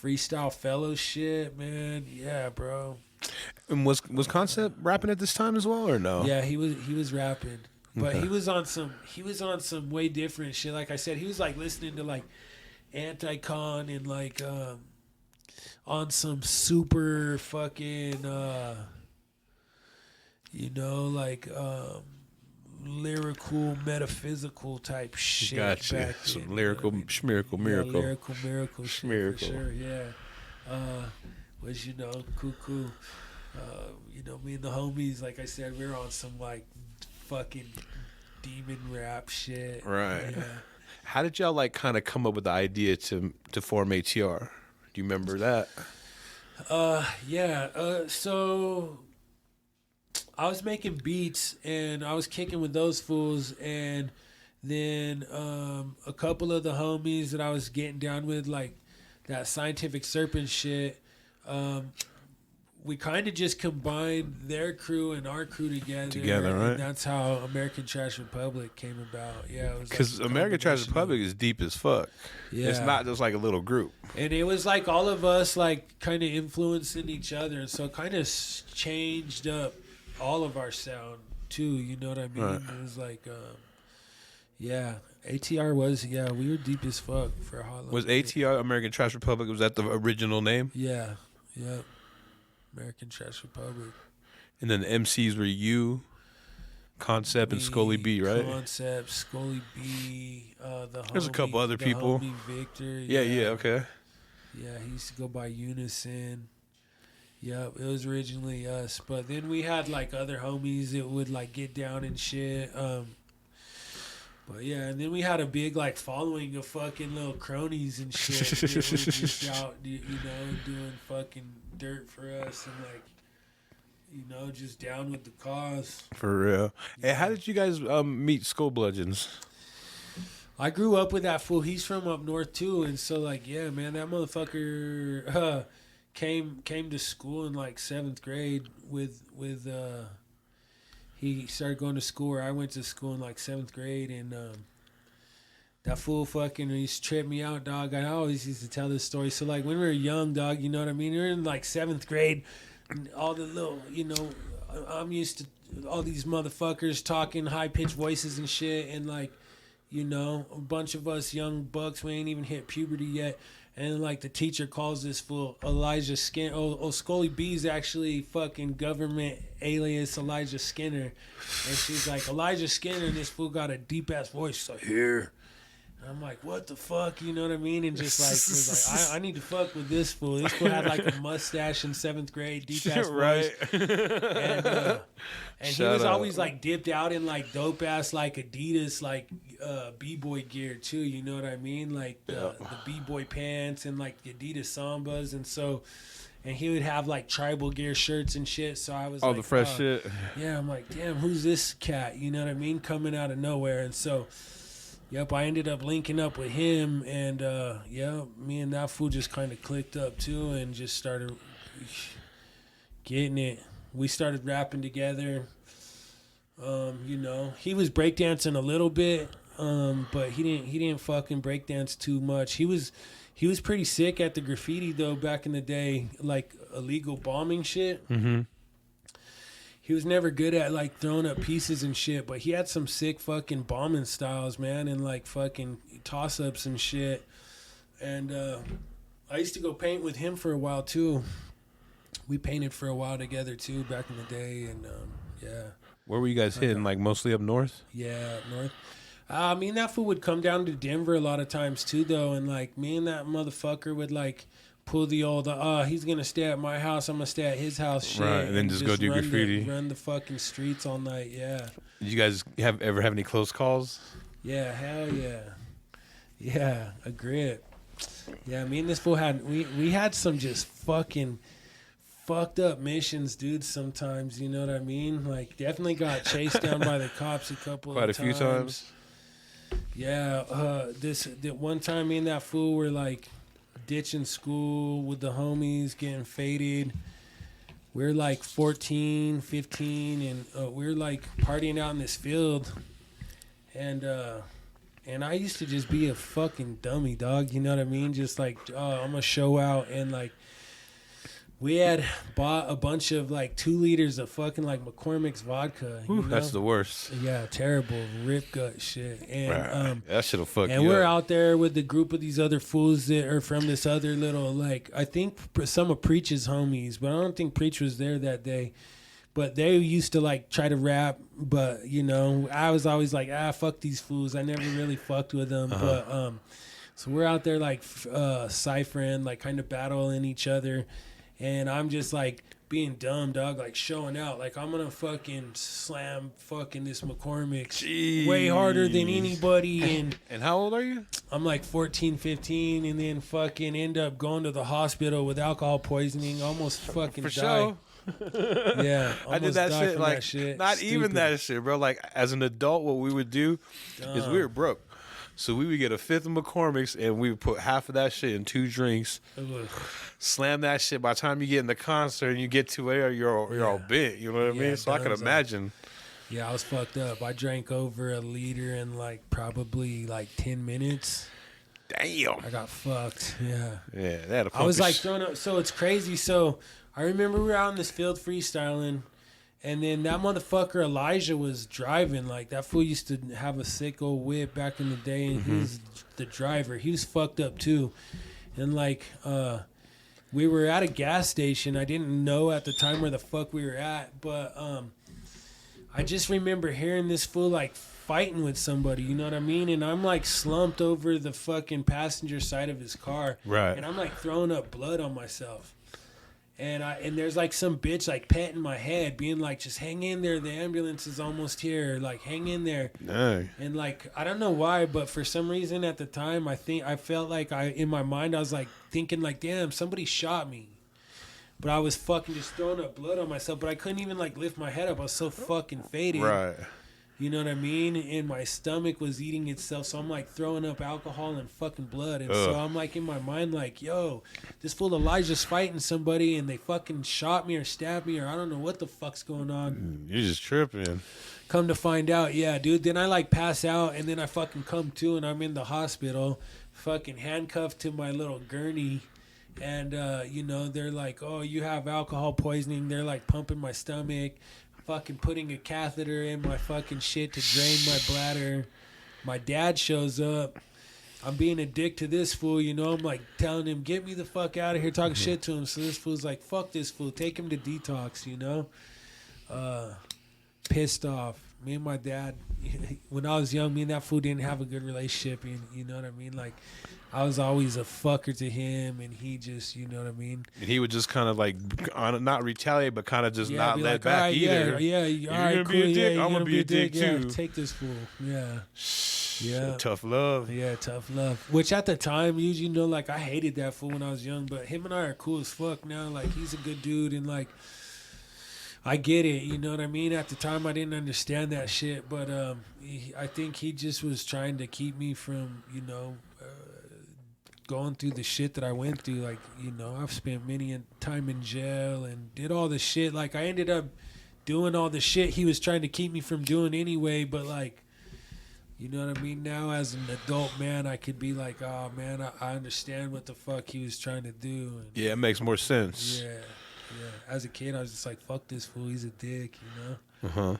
freestyle fellow shit, man. Yeah, bro. And was Concept rapping at this time as well, or no? Yeah, he was rapping, but he was on some way different shit. Like I said, he was like listening to like Anti-Con and like on some super fucking. You know, like lyrical, metaphysical type shit. Gotcha. Some lyrical, miracle. Yeah, lyrical, miracle shit for sure. Yeah. Was, you know, cuckoo. You know, me and the homies, like I said, we were on some like fucking demon rap shit. Right. Yeah. How did y'all like kind of come up with the idea to form ATR? Do you remember that? Yeah. So I was making beats and I was kicking with those fools, and then a couple of the homies that I was getting down with, like that Scientific Serpent shit, we kind of just combined their crew and our crew together, right? And that's how American Trash Republic came about. Yeah, because like American Trash Republic is deep as fuck. Yeah, it's not just like a little group. And it was like all of us like kind of influencing each other, and so it kind of changed up all of our sound too, you know what I mean? Right. It was like, ATR was, we were deep as fuck for a hot long. Was ATR American Trash Republic? Was that the original name? Yeah, American Trash Republic. And then the MCs were you, Concept, and Scully B, right? Concept, Scully B, There's a couple other people. Victor. Yeah, okay. Yeah, he used to go by Unison. Yep, it was originally us, but then we had like other homies that would like get down and shit. But yeah, and then we had a big like following of fucking little cronies and shit that were just out, doing fucking dirt for us and like, just down with the cause. For real. Yeah. And how did you guys meet Skull Bludgeons? I grew up with that fool. He's from up north too, and so like, yeah, man, that motherfucker came to school in like 7th grade with he started going to school where I went to school in like 7th grade, and that fool fucking used to trip me out, dog. I always used to tell this story. So like when we were young, dog, you know what I mean? We were in like 7th grade, and all the little, I'm used to all these motherfuckers talking high-pitched voices and shit, and like, a bunch of us young bucks, we ain't even hit puberty yet. And like the teacher calls this fool Elijah Skinner. Scully B's actually fucking government alias Elijah Skinner. And she's like, Elijah Skinner, and this fool got a deep ass voice. She's like, here. And I'm like, what the fuck? You know what I mean? And just like, was like, I need to fuck with this fool. This fool had like a mustache in 7th grade, deep ass voice. Right. And he was always like dipped out in like dope ass like Adidas like b-boy gear too, you know what I mean? Like the b-boy pants and like the Adidas Sambas, and he would have like tribal gear shirts and shit. So I was the fresh shit. Yeah, I'm like, damn, who's this cat? You know what I mean? Coming out of nowhere. And so yep, I ended up linking up with him, and me and that fool just kind of clicked up too and just started getting it. We started rapping together. He was breakdancing a little bit, but he didn't fucking breakdance too much. He was pretty sick at the graffiti though back in the day, like illegal bombing shit. Mm-hmm. He was never good at like throwing up pieces and shit, but he had some sick fucking bombing styles, man, and like fucking toss ups and shit. And I used to go paint with him for a while too. We painted for a while together too back in the day, and yeah. Where were you guys hitting? Like mostly up north? Yeah, up north. I mean, that fool would come down to Denver a lot of times too, though, and like me and that motherfucker would like pull the old, he's gonna stay at my house, I'm gonna stay at his house, shit, right? And then just go do graffiti, run the fucking streets all night. Yeah. Did you guys ever have any close calls? Yeah, hell yeah, yeah, a grip. Yeah, me and this fool we had some just fucking fucked up missions, dude. Sometimes, you know what I mean? Like, definitely got chased down by the cops a couple of times. Quite a few times. Yeah, that one time me and that fool were like ditching school with the homies, getting faded. We're like 14, 15, and we're like partying out in this field. And I used to just be a fucking dummy, dog. You know what I mean? Just like, I'm gonna show out, and like, we had bought a bunch of like 2 liters of fucking like McCormick's vodka. Ooh, that's the worst. Yeah, terrible rip gut shit. And that shit'll fuck you up. And we're out there with the group of these other fools that are from this other little, like, I think some of Preach's homies, but I don't think Preach was there that day. But they used to like try to rap, but I was always like, fuck these fools. I never really fucked with them. But so we're out there like ciphering, like kind of battling each other. And I'm just like being dumb, dog, like showing out. Like, I'm gonna fucking slam fucking this McCormick's way harder than anybody. And how old are you? I'm like 14, 15, and then fucking end up going to the hospital with alcohol poisoning. Almost fucking For die. Sure. Yeah, I did that shit. Like, that shit. Not Stupid. Even that shit, bro. Like, as an adult, what we would do is we were broke. So we would get a 5th of McCormick's, and we would put half of that shit in 2 drinks. Ugh. Slam that shit. By the time you get in the concert and you get to where you're all bent. You know what I mean? So I could imagine. Yeah, I was fucked up. I drank over a liter in like probably like 10 minutes. Damn. I got fucked. Yeah. Yeah. I was like throwing up. So it's crazy. So I remember we were out in this field freestyling. And then that motherfucker Elijah was driving. Like, that fool used to have a sick old whip back in the day, and he was the driver. He was fucked up too. And like, we were at a gas station. I didn't know at the time where the fuck we were at, but I just remember hearing this fool like fighting with somebody. You know what I mean? And I'm like slumped over the fucking passenger side of his car, right? And I'm like throwing up blood on myself. And there's like some bitch like petting my head, being like, just hang in there, the ambulance is almost here, like hang in there. Dang. And like, I don't know why, but for some reason at the time, I felt like in my mind I was like thinking like, damn, somebody shot me. But I was fucking just throwing up blood on myself, but I couldn't even like lift my head up. I was so fucking faded. Right. You know what I mean? And my stomach was eating itself, so I'm like throwing up alcohol and fucking blood. And so I'm like in my mind like, yo, this fool Elijah's fighting somebody and they fucking shot me or stabbed me or I don't know what the fuck's going on. You're just tripping. Come to find out, yeah, dude. Then I like pass out and then I fucking come to and I'm in the hospital, fucking handcuffed to my little gurney. And, you know, they're like, oh, you have alcohol poisoning. They're like pumping my stomach. Fucking putting a catheter in my fucking shit to drain my bladder. My dad shows up. I'm being a dick to this fool, you know. I'm like telling him, get me the fuck out of here, talking shit to him. So this fool's like, fuck this fool, take him to detox, you know. Pissed off. Me and my dad, when I was young, me and that fool didn't have a good relationship. You know what I mean? Like, I was always a fucker to him, and he just, you know what I mean? And he would just kind of like, not retaliate, but kind of just not let like, back right, either. Yeah, you're all right, going to cool, be a dick, yeah, I'm going to be a dick too. Yeah, take this fool. Yeah. Yeah. Tough love. Yeah, tough love. Which at the time, you know, like, I hated that fool when I was young, but him and I are cool as fuck now. Like, he's a good dude, and, like, I get it, you know what I mean? At the time, I didn't understand that shit, but I think he just was trying to keep me from, you know, going through the shit that I went through. Like, you know, I've spent many a time in jail and did all the shit. Like, I ended up doing all the shit he was trying to keep me from doing anyway, but, like, you know what I mean? Now, as an adult man, I could be like, oh, man, I understand what the fuck he was trying to do. And, yeah, it makes more sense. Yeah. Yeah, as a kid, I was just like, fuck this fool, he's a dick, you know? Uh-huh.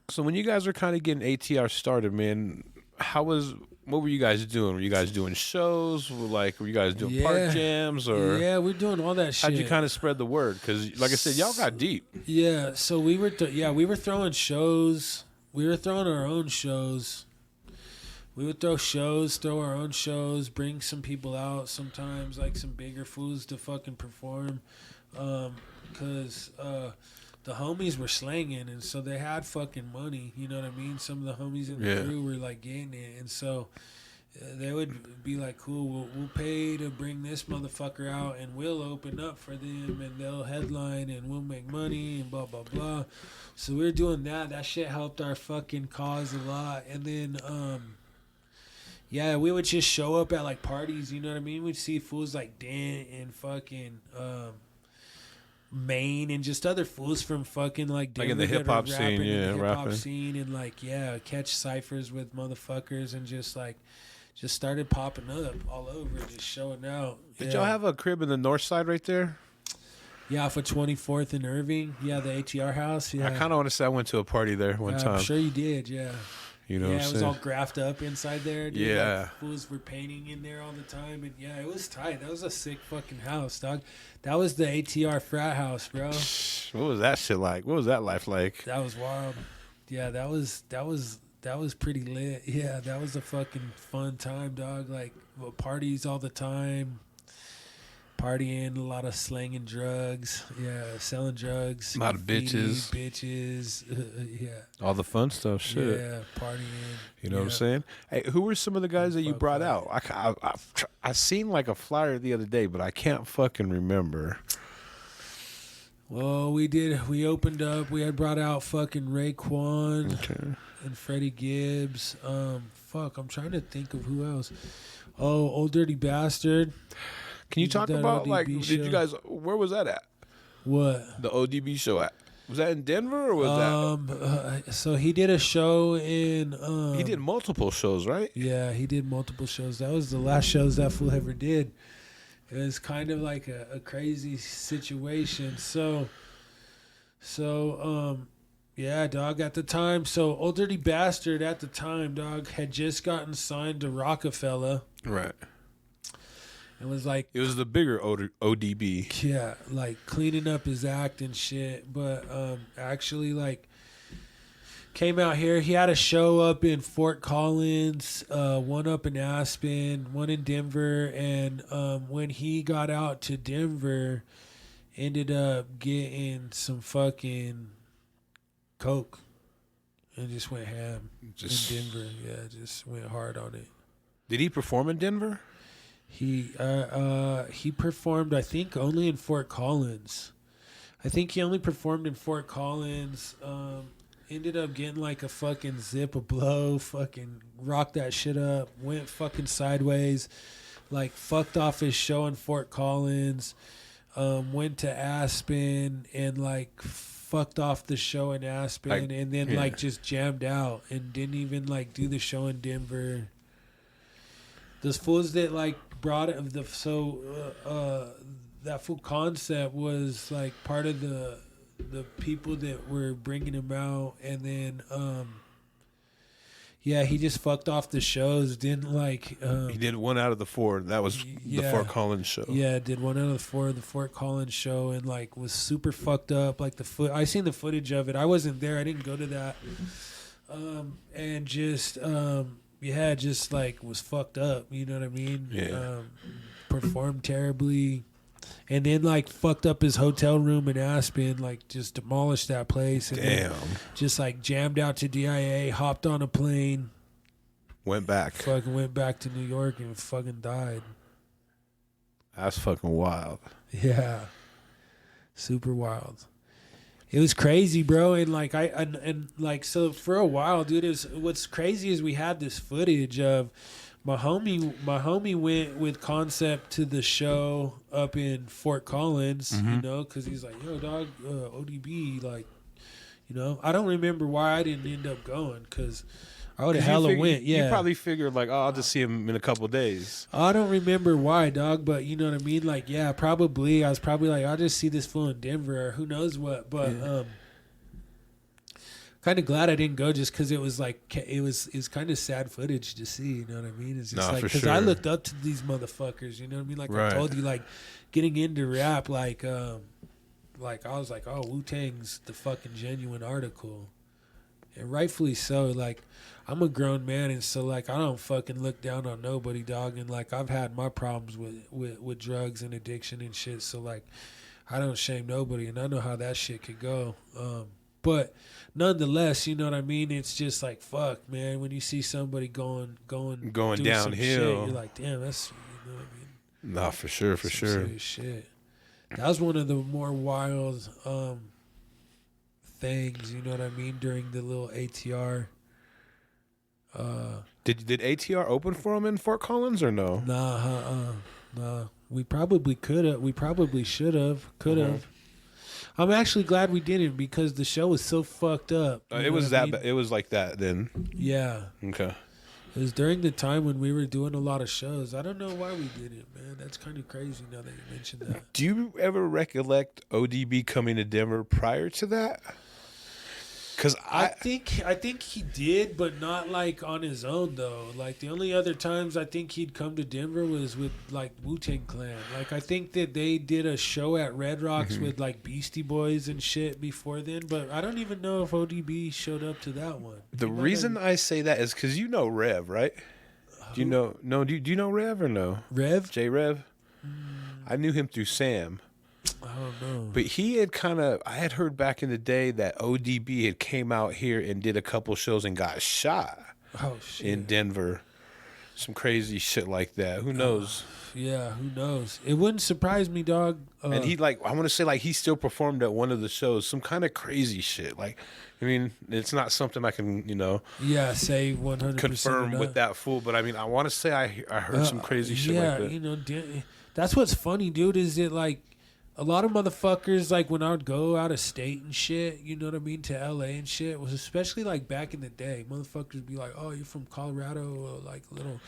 So when you guys were kind of getting ATR started, man, what were you guys doing? Were you guys doing shows? Were you guys doing park jams? Or yeah, we're doing all that shit. how'd you kind of spread the word? Because, like I said, y'all got deep. Yeah, so we were throwing shows. We were throwing our own shows. We would throw our own shows, bring some people out sometimes, like some bigger fools to fucking perform. Because the homies were slanging, and so they had fucking money, you know what I mean? Some of the homies in the crew were like getting it, and so they would be like, cool, we'll pay to bring this motherfucker out, and we'll open up for them, and they'll headline, and we'll make money, and blah, blah, blah. So we were doing that. That shit helped our fucking cause a lot. And then, yeah, we would just show up at, like, parties, you know what I mean? We'd see fools like Dent and fucking Maine and just other fools from fucking, like in the hip-hop scene, hip-hop scene, and, like, yeah, catch ciphers with motherfuckers and just started popping up all over, just showing out. Did y'all have a crib in the north side right there? Yeah, for 24th and Irving. Yeah, the ATR house. Yeah, I kind of want to say I went to a party there one time. I'm sure you did, yeah. You know what I'm saying? It was all graphed up inside there. Dude. Yeah. Like, fools were painting in there all the time. And, yeah, it was tight. That was a sick fucking house, dog. That was the ATR frat house, bro. What was that shit like? What was that life like? That was wild. Yeah, that was pretty lit. Yeah, that was a fucking fun time, dog. Like, parties all the time. Partying, a lot of slanging drugs. Yeah, selling drugs. A lot of bitches. Yeah. All the fun stuff, shit. Yeah, partying. You know what I'm saying? Hey, who were some of the guys that you brought out? I seen like a flyer the other day, but I can't fucking remember. Well, we opened up. We had brought out fucking Raekwon and Freddie Gibbs. I'm trying to think of who else. Oh, Old Dirty Bastard. Can you talk about, ODB like, show. did you guys, where was that at? What? The ODB show at? Was that in Denver or was that? So he did a show in. He did multiple shows, right? Yeah, he did multiple shows. That was the last shows that fool ever did. It was kind of like a crazy situation. So, yeah, dog, at the time. So Old Dirty Bastard at the time, dog, had just gotten signed to Rockefeller. Right. It was like, it was the bigger ODB. Yeah, like cleaning up his act and shit. But actually, like, came out here. He had a show up in Fort Collins, one up in Aspen, one in Denver. And when he got out to Denver, Ended up getting some fucking coke and just went ham in Denver. Yeah, just went hard on it. Did he perform in Denver? He performed, I think, only in Fort Collins. I think he only performed in Fort Collins. Ended up getting like a fucking zip, a blow, fucking rocked that shit up, went fucking sideways, like fucked off his show in Fort Collins, went to Aspen and like fucked off the show in Aspen and then like just jammed out and didn't even like do the show in Denver. Those fools that like brought it, that full concept was like part of the people that were bringing him out, and then he just fucked off the shows. Didn't like he did 1 out of the 4. That was the Fort Collins show. Yeah, did 1 out of the 4 of the Fort Collins show, and like was super fucked up. Like I seen the footage of it. I wasn't there. I didn't go to that. And just just like was fucked up. You know what I mean? Yeah. Performed terribly. And then, like, fucked up his hotel room in Aspen, like, just demolished that place. And Damn. Just, like, jammed out to DIA, hopped on a plane. Went back. Fucking went back to New York and fucking died. That's fucking wild. Yeah. Super wild. It was crazy, bro. And, like, so for a while, dude, what's crazy is we had this footage of my homie went with Concept to the show up in Fort Collins, you know, because he's like, yo, dog, ODB, like, you know. I don't remember why I didn't end up going, because I would have hella went, yeah. You probably figured, like, oh, I'll just see him in a couple of days. I don't remember why, dog, but you know what I mean? Like, yeah, probably. I was probably like, I'll just see this fool in Denver or who knows what, but, kind of glad I didn't go just because it was like it was kind of sad footage to see. You know what I mean? It's just like because I looked up to these motherfuckers. You know what I mean? Like I told you, like getting into rap, like I was like, oh, Wu-Tang's the fucking genuine article, and rightfully so. Like I'm a grown man, and so like I don't fucking look down on nobody, dog. And like I've had my problems with drugs and addiction and shit. So like I don't shame nobody, and I know how that shit could go. But nonetheless, you know what I mean? It's just like, fuck, man, when you see somebody going downhill, shit, you're like, damn, that's, you know what I mean? Nah, for sure. Serious shit. That was one of the more wild things, you know what I mean, during the little ATR. Did ATR open for him in Fort Collins or no? Nah. We probably could have. We probably should have. Could have. I'm actually glad we didn't because the show was so fucked up. It was that. It was like that then. Yeah. Okay. It was during the time when we were doing a lot of shows. I don't know why we didn't, man. That's kind of crazy now that you mentioned that. Do you ever recollect ODB coming to Denver prior to that? Because I think he did, but not like on his own though. Like the only other times I think he'd come to Denver was with like Wu-Tang Clan. Like I think that they did a show at Red Rocks with like Beastie Boys and shit before then. But I don't even know if ODB showed up to that one. The reason I say that is because you know Rev, right? Do you know? No, do you know Rev or no? Rev? J Rev. I knew him through Sam. I don't know. But he had I had heard back in the day that ODB had came out here and did a couple shows and got shot. Oh, shit. In Denver. Some crazy shit like that. Who knows? Yeah, who knows? It wouldn't surprise me, dog. And he I want to say he still performed at one of the shows. Some kind of crazy shit. Like, I mean, it's not something I can, Yeah, say 100% confirm with that fool. But I mean, I want to say I heard some crazy shit like that. Yeah, that's what's funny, dude, is that like, a lot of motherfuckers, like, when I would go out of state and shit, you know what I mean, to L.A. and shit, was especially, like, back in the day, motherfuckers would be like, oh, you're from Colorado, or, like, little...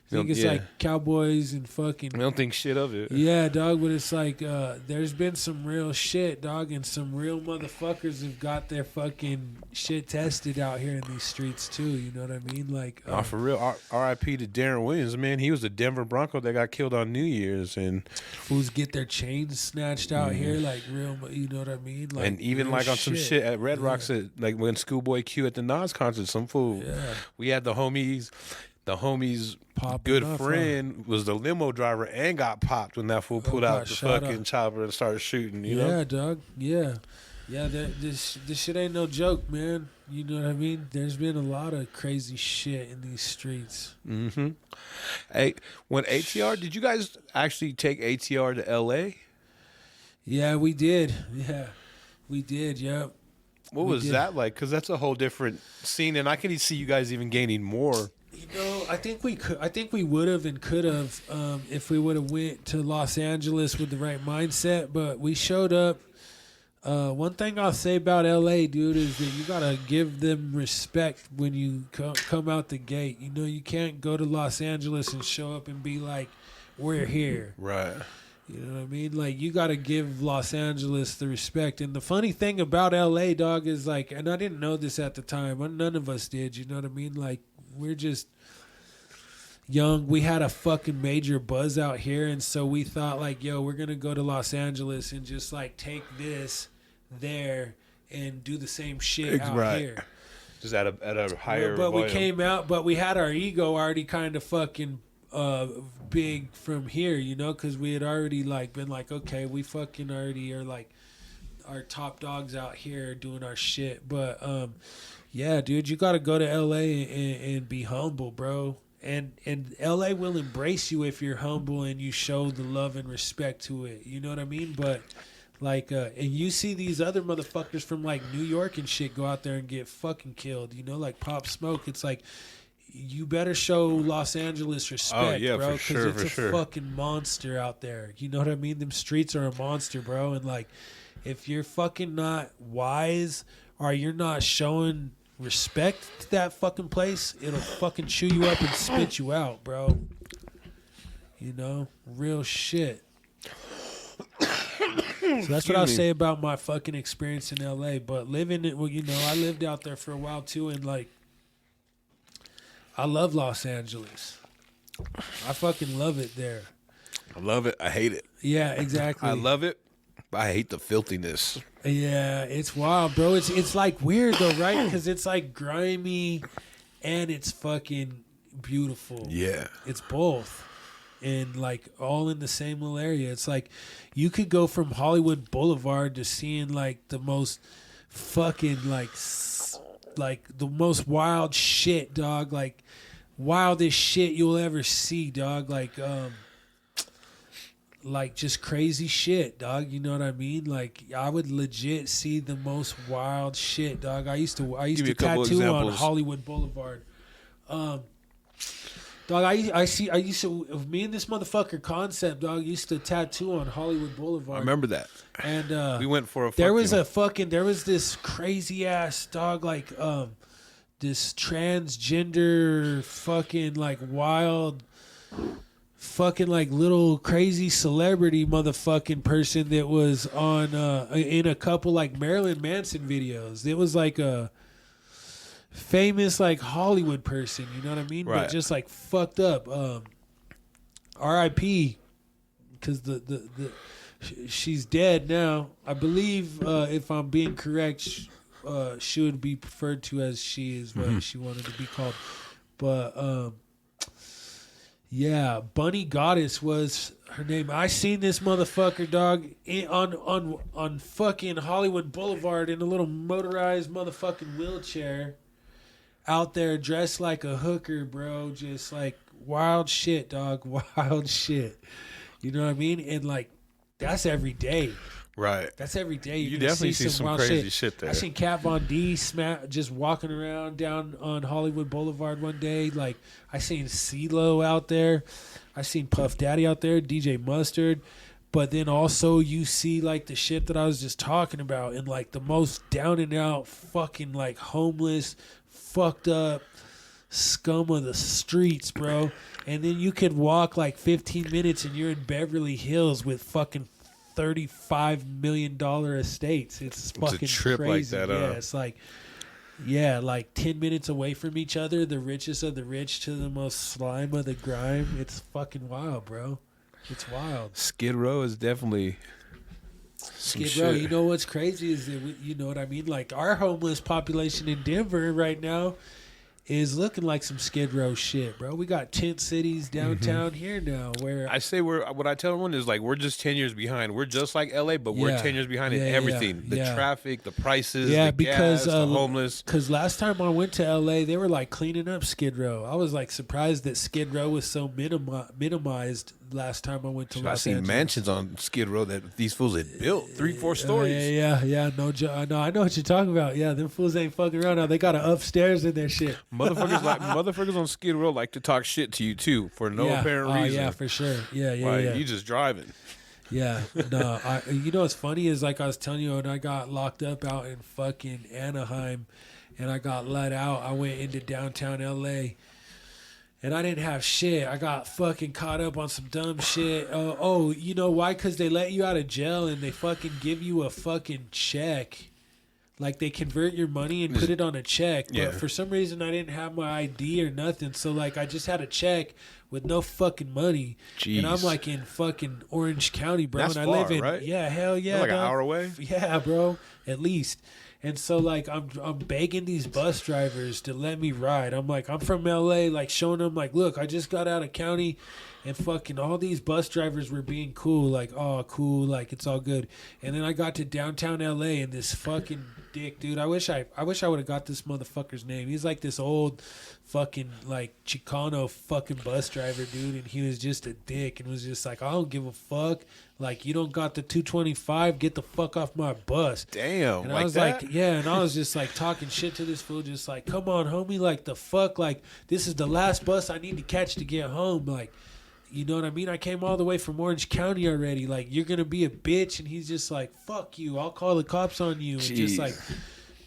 I think it's like cowboys and fucking... I don't think shit of it. Yeah, dog, but it's like, there's been some real shit, dog, and some real motherfuckers have got their fucking shit tested out here in these streets, too, you know what I mean? Like... for real, R.I.P. to Darren Williams, man. He was a Denver Bronco that got killed on New Year's, and... Fools get their chains snatched out here, like, real, you know what I mean? Like, and even, like, on some shit at Red Rocks, like, when Schoolboy Q at the Nas concert, some fool... Yeah. We had the homies... the homie's Popping good off, friend was the limo driver and got popped when that fool pulled got out the shot fucking up. chopper and started shooting. You Yeah, know? dog. Yeah. Yeah, this shit ain't no joke, man. You know what I mean? There's been a lot of crazy shit in these streets. Mm-hmm. Hey, when ATR, did you guys actually take ATR to LA? Yeah, we did. Yeah, we did. Yep. What was that like? Because that's a whole different scene, and I can see you guys even gaining more. You know, I think we could. I think we would have and could have if we would have went to Los Angeles with the right mindset. But we showed up. One thing I'll say about LA, dude, is that you gotta give them respect when you come out the gate. You know, you can't go to Los Angeles and show up and be like, "We're here." Right. You know what I mean? Like, you gotta give Los Angeles the respect. And the funny thing about LA, dog, is like, and I didn't know this at the time. None of us did. You know what I mean? Like, we're just young. We had a fucking major buzz out here, and so we thought like, yo, we're gonna go to Los Angeles and just like take this there and do the same shit out here. Just at a higher but volume. we came out, but we had our ego already kind of fucking big from here, you know, because we had already like been like, okay, we fucking already are like our top dogs out here doing our shit. But yeah, dude, you got to go to LA and be humble, bro. And LA will embrace you if you're humble and you show the love and respect to it. You know what I mean? But like, and you see these other motherfuckers from like New York and shit go out there and get fucking killed. You know, like Pop Smoke. It's like, you better show Los Angeles respect, bro, because it's a fucking monster out there. You know what I mean? Them streets are a monster, bro. And like, if you're fucking not wise or you're not showing respect to that fucking place, it'll fucking chew you up and spit you out, bro. You know, real shit. So that's what I'll say about my fucking experience in LA. But living it, well, you know, I lived out there for a while too, and like, I love Los Angeles. I fucking love it there. I love it. I hate it. Yeah, exactly. I love it, but I hate the filthiness. Yeah, it's wild, bro. It's like weird though, right? Because it's like grimy, and it's fucking beautiful. Yeah, it's both. And like all in the same little area. It's like you could go from Hollywood Boulevard to seeing like the most fucking like the most wild shit, dog. Like wildest shit you'll ever see, dog. Like just crazy shit, dog. You know what I mean? Like I would legit see the most wild shit, dog. I used to tattoo on Hollywood Boulevard. Dog, I used to, me and this motherfucker Concept, dog, used to tattoo on Hollywood Boulevard. I remember that. And we went for a there was this crazy ass dog, like this transgender fucking like wild fucking like little crazy celebrity motherfucking person that was on in a couple like Marilyn Manson videos. It was like a famous like Hollywood person, you know what I mean? Right. But just like fucked up. R.I.P. Because she's dead now. I believe if I'm being correct, she would be preferred to as she is what she wanted to be called. But yeah, Bunny Goddess was her name. I seen this motherfucker, dog, on fucking Hollywood Boulevard in a little motorized motherfucking wheelchair. Out there dressed like a hooker, bro. Just like wild shit, dog. Wild shit. You know what I mean? And like, that's every day. Right. That's every day. You definitely see some crazy shit there. I seen Kat Von D just walking around down on Hollywood Boulevard one day. Like, I seen CeeLo out there. I seen Puff Daddy out there, DJ Mustard. But then also you see like the shit that I was just talking about and like the most down and out fucking like homeless, fucked up scum of the streets, bro. And then you could walk like 15 minutes and you're in Beverly Hills with fucking $35 million estates. It's fucking a trip crazy. like that, yeah, it's like, yeah, like 10 minutes away from each other, the richest of the rich to the most slime of the grime. It's fucking wild, bro. It's wild. Skid Row is definitely Skid Row. You know what's crazy is that you know what I mean? Like our homeless population in Denver right now is looking like some Skid Row shit, bro. We got tent cities downtown here now where I say what I tell everyone is like we're just 10 years behind. We're just like LA, but we're 10 years behind in everything. The traffic, the prices, the gas, the homeless. Because last time I went to LA, they were like cleaning up Skid Row. I was like surprised that Skid Row was so minimized last time I went to Los Angeles. I seen mansions on Skid Row that these fools had built 3-4 stories. Yeah. No, I know what you're talking about. Yeah, them fools ain't fucking around now. They got an upstairs in their shit. Motherfuckers on Skid Row like to talk shit to you too for no apparent reason. Yeah, for sure. Yeah. You just driving. Yeah, no. You know what's funny is like I was telling you when I got locked up out in fucking Anaheim, and I got let out. I went into downtown LA. And I didn't have shit. I got fucking caught up on some dumb shit. You know why? Because they let you out of jail and they fucking give you a fucking check. Like they convert your money and put it on a check. But for some reason I didn't have my ID or nothing. So like I just had a check with no fucking money. Jeez. And I'm like in fucking Orange County, bro. That's and I far, live in right? Yeah, hell yeah. You're like an hour away? Yeah, bro. At least. And so, like, I'm begging these bus drivers to let me ride. I'm like, I'm from L.A., like, showing them, like, look, I just got out of county, and fucking all these bus drivers were being cool, like, oh, cool, like, it's all good. And then I got to downtown L.A., and this fucking dick, dude, I wish I would have got this motherfucker's name. He's like this old fucking, like, Chicano fucking bus driver, dude, and he was just a dick and was just like, I don't give a fuck. Like, you don't got the 225, get the fuck off my bus. Damn, and like I was that? like, yeah, and I was just like talking shit to this fool, just like, come on, homie, like the fuck, like this is the last bus I need to catch to get home, like, you know what I mean? I came all the way from Orange County already, like you're gonna be a bitch, and he's just like, fuck you, I'll call the cops on you, and just like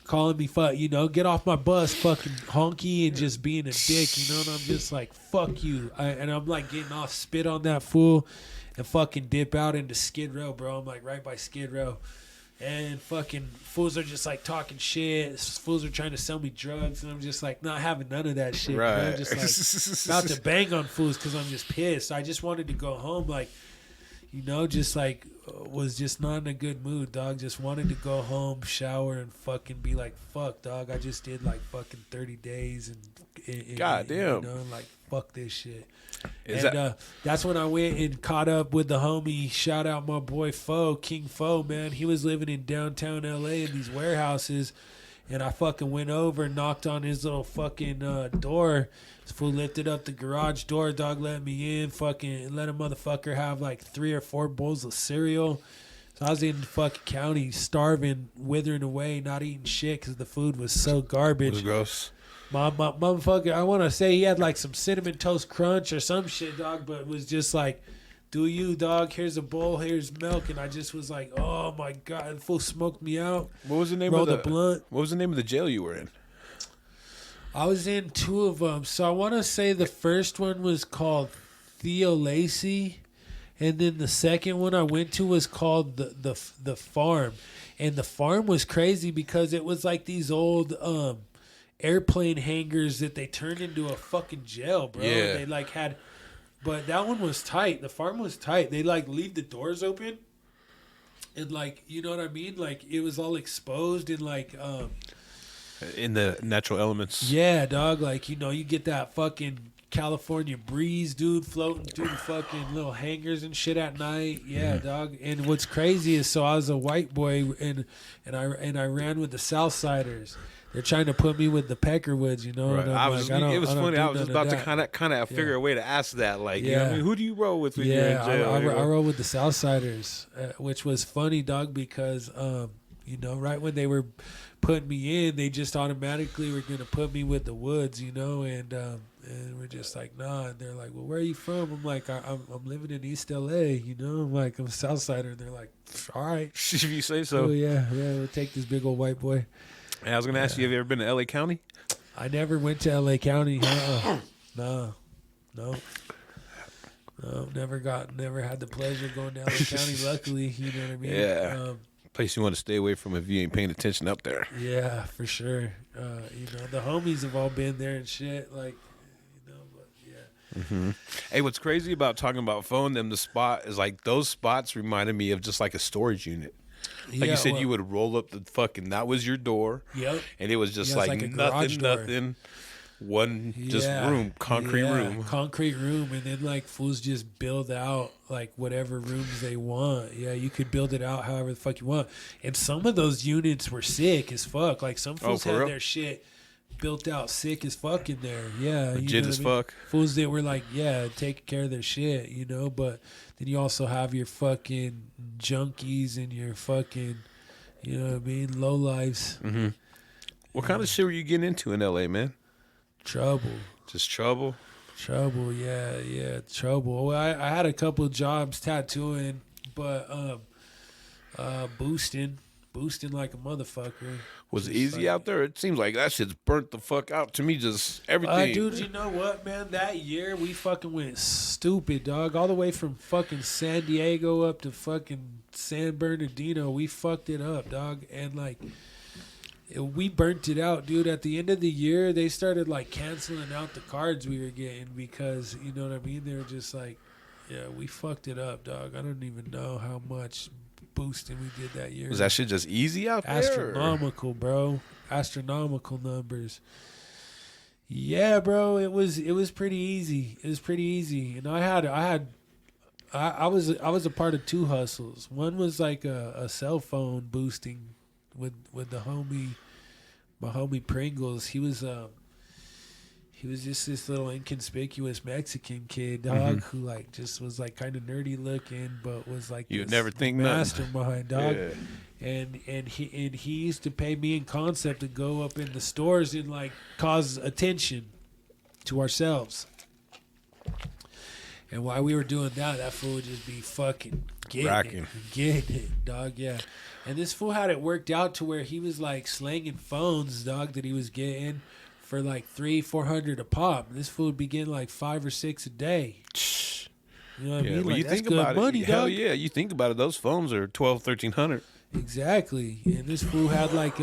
calling me fuck, you know, get off my bus, fucking honky, and just being a dick, you know, and I'm just like, fuck you, and I'm like getting off, spit on that fool. And fucking dip out into Skid Row, bro. I'm like right by Skid Row. And fucking fools are just like talking shit. Fools are trying to sell me drugs. And I'm just like not having none of that shit. Right. Bro. I'm just like about to bang on fools because I'm just pissed. I just wanted to go home. Like, you know, just like was just not in a good mood, dog. Just wanted to go home, shower, and fucking be like, fuck, dog. I just did like fucking 30 days. And goddamn. You know, like, fuck this shit. That's when I went and caught up with the homie. Shout out my boy King Fo, man. He was living in downtown LA in these warehouses, and I fucking went over and knocked on his little fucking door. This fool lifted up the garage door, dog, let me in, fucking let a motherfucker have like 3 or 4 bowls of cereal. So I was in fucking county, starving, withering away, not eating shit because the food was so garbage. It was gross. My motherfucker, I want to say he had like some cinnamon toast crunch or some shit, dog, but it was just like, do you, dog? Here's a bowl, here's milk, and I just was like, oh my god, the fool smoked me out. What was the name of the blunt? What was the name of the jail you were in? I was in 2 of them. So I want to say the first one was called Theo Lacey, and then the second one I went to was called the Farm, and the Farm was crazy because it was like these old airplane hangars that they turned into a fucking jail, bro. Yeah. They like had, but that one was tight. The Farm was tight. They like leave the doors open, and like, you know what I mean? Like it was all exposed and like in the natural elements. Yeah, dog. Like, you know, you get that fucking California breeze, dude, floating through the fucking little hangars and shit at night. Yeah, dog. And what's crazy is, so I was a white boy and I ran with the Southsiders. They're trying to put me with the Peckerwoods, you know. Right. And it was funny. I was just about to kind of figure a way to ask that, like, you know what I mean? Who do you roll with when you're in jail? I roll with the Southsiders, which was funny, dog, because you know, right when they were putting me in, they just automatically were gonna put me with the Woods, you know, and we're just like, nah. And they're like, well, where are you from? I'm like, I'm living in East LA, you know. I'm like, I'm a Southsider, and they're like, all right, if you say so. Oh yeah, we'll take this big old white boy. And I was gonna ask you, have you ever been to LA County? I never went to LA County. No, never had the pleasure of going to LA County. Luckily, you know what I mean. Yeah. Place you want to stay away from if you ain't paying attention up there. Yeah, for sure. You know, the homies have all been there and shit. Like, you know, but yeah. Mm-hmm. Hey, what's crazy about talking about phone them, the spot is like those spots reminded me of just like a storage unit. Like you said, you would roll up the fucking, that was your door. Yep. And it was just like nothing. one just room, concrete room. Concrete room, and then like fools just build out like whatever rooms they want. Yeah, you could build it out however the fuck you want. And some of those units were sick as fuck. Like some fools had their shit built out sick as fuck in there. Yeah. Legit as fuck. Fools that were like, taking care of their shit, but then you also have your fucking junkies and your fucking, low lives. Mm-hmm. What kind of shit were you getting into in LA, man? Trouble. Just trouble? Trouble, yeah, trouble. Well, I had a couple of jobs tattooing, but boosting like a motherfucker. Was it easy out there? It seems like that shit's burnt the fuck out to me, just everything. Dude, you know what, man? That year, we fucking went stupid, dog. All the way from fucking San Diego up to fucking San Bernardino. We fucked it up, dog. And, like, we burnt it out, dude. At the end of the year, they started, like, canceling out the cards we were getting because, you know what I mean? They were just like, yeah, we fucked it up, dog. I don't even know how much boosting we did that year. Was that shit just easy out there? Astronomical, bro. Astronomical numbers. Yeah, bro. It was pretty easy. It was pretty easy. And I was a part of two hustles. One was like a cell phone boosting with my homie Pringles. He was just this little inconspicuous Mexican kid, dog, who like just was like kind of nerdy looking, but was like you'd never think mastermind, dog. Yeah. And he used to pay me in concept to go up in the stores and like cause attention to ourselves. And while we were doing that fool would just be fucking getting it, dog. Yeah. And this fool had it worked out to where he was like slanging phones, dog, that he was getting for like $300-$400 a pop. This fool would be getting like 5 or 6 a day. You know what I mean? Well, like, you that's think good about money, it. dog. Hell yeah, you think about it. Those phones are $1,200-$1,300. Exactly. And this fool had like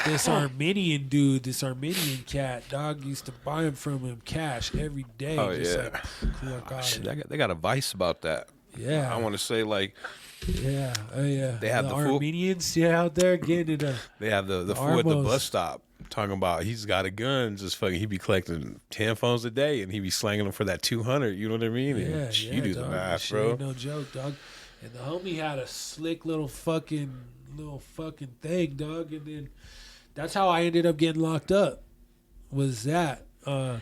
this Armenian dude, this Armenian cat, dog used to buy him from him cash every day. Oh, just yeah. Like, cool, I got it. They got a vice about that. Yeah. I want to say like. Yeah. Oh yeah. They have the Armenians out there getting it. They have the fool at the bus stop talking about he's got a gun. Just fucking, he be collecting 10 phones a day and he be slanging them for that 200. You know what I mean? Yeah. You do the math, bro. Ain't no joke, dog. And the homie had a slick little fucking thing, dog. And then that's how I ended up getting locked up. Was that? We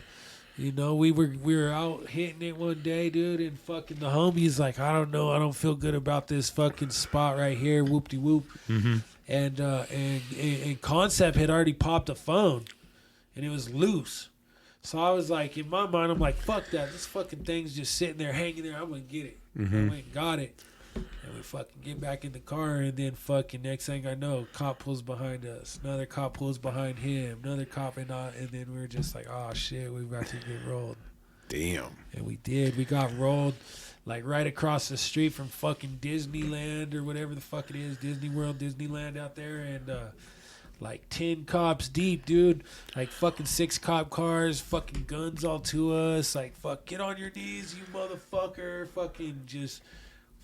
were out hitting it one day, dude, and fucking the homie's like, I don't know, I don't feel good about this fucking spot right here, whoop-de-whoop. Mm-hmm. And Concept had already popped a phone, and it was loose. So I was like, in my mind, I'm like, fuck that. This fucking thing's just sitting there, hanging there. I'm going to get it. Mm-hmm. I went and got it. And we fucking get back in the car, and then fucking next thing I know, cop pulls behind us. Another cop pulls behind him. Another cop, and then we were just like, oh, shit, we about to get rolled. Damn. And we did. We got rolled, like, right across the street from fucking Disneyland or whatever the fuck it is, Disney World, Disneyland out there, and, like 10 cops deep, dude. Like fucking 6 cop cars, fucking guns all to us. Like, fuck, get on your knees, you motherfucker. Fucking just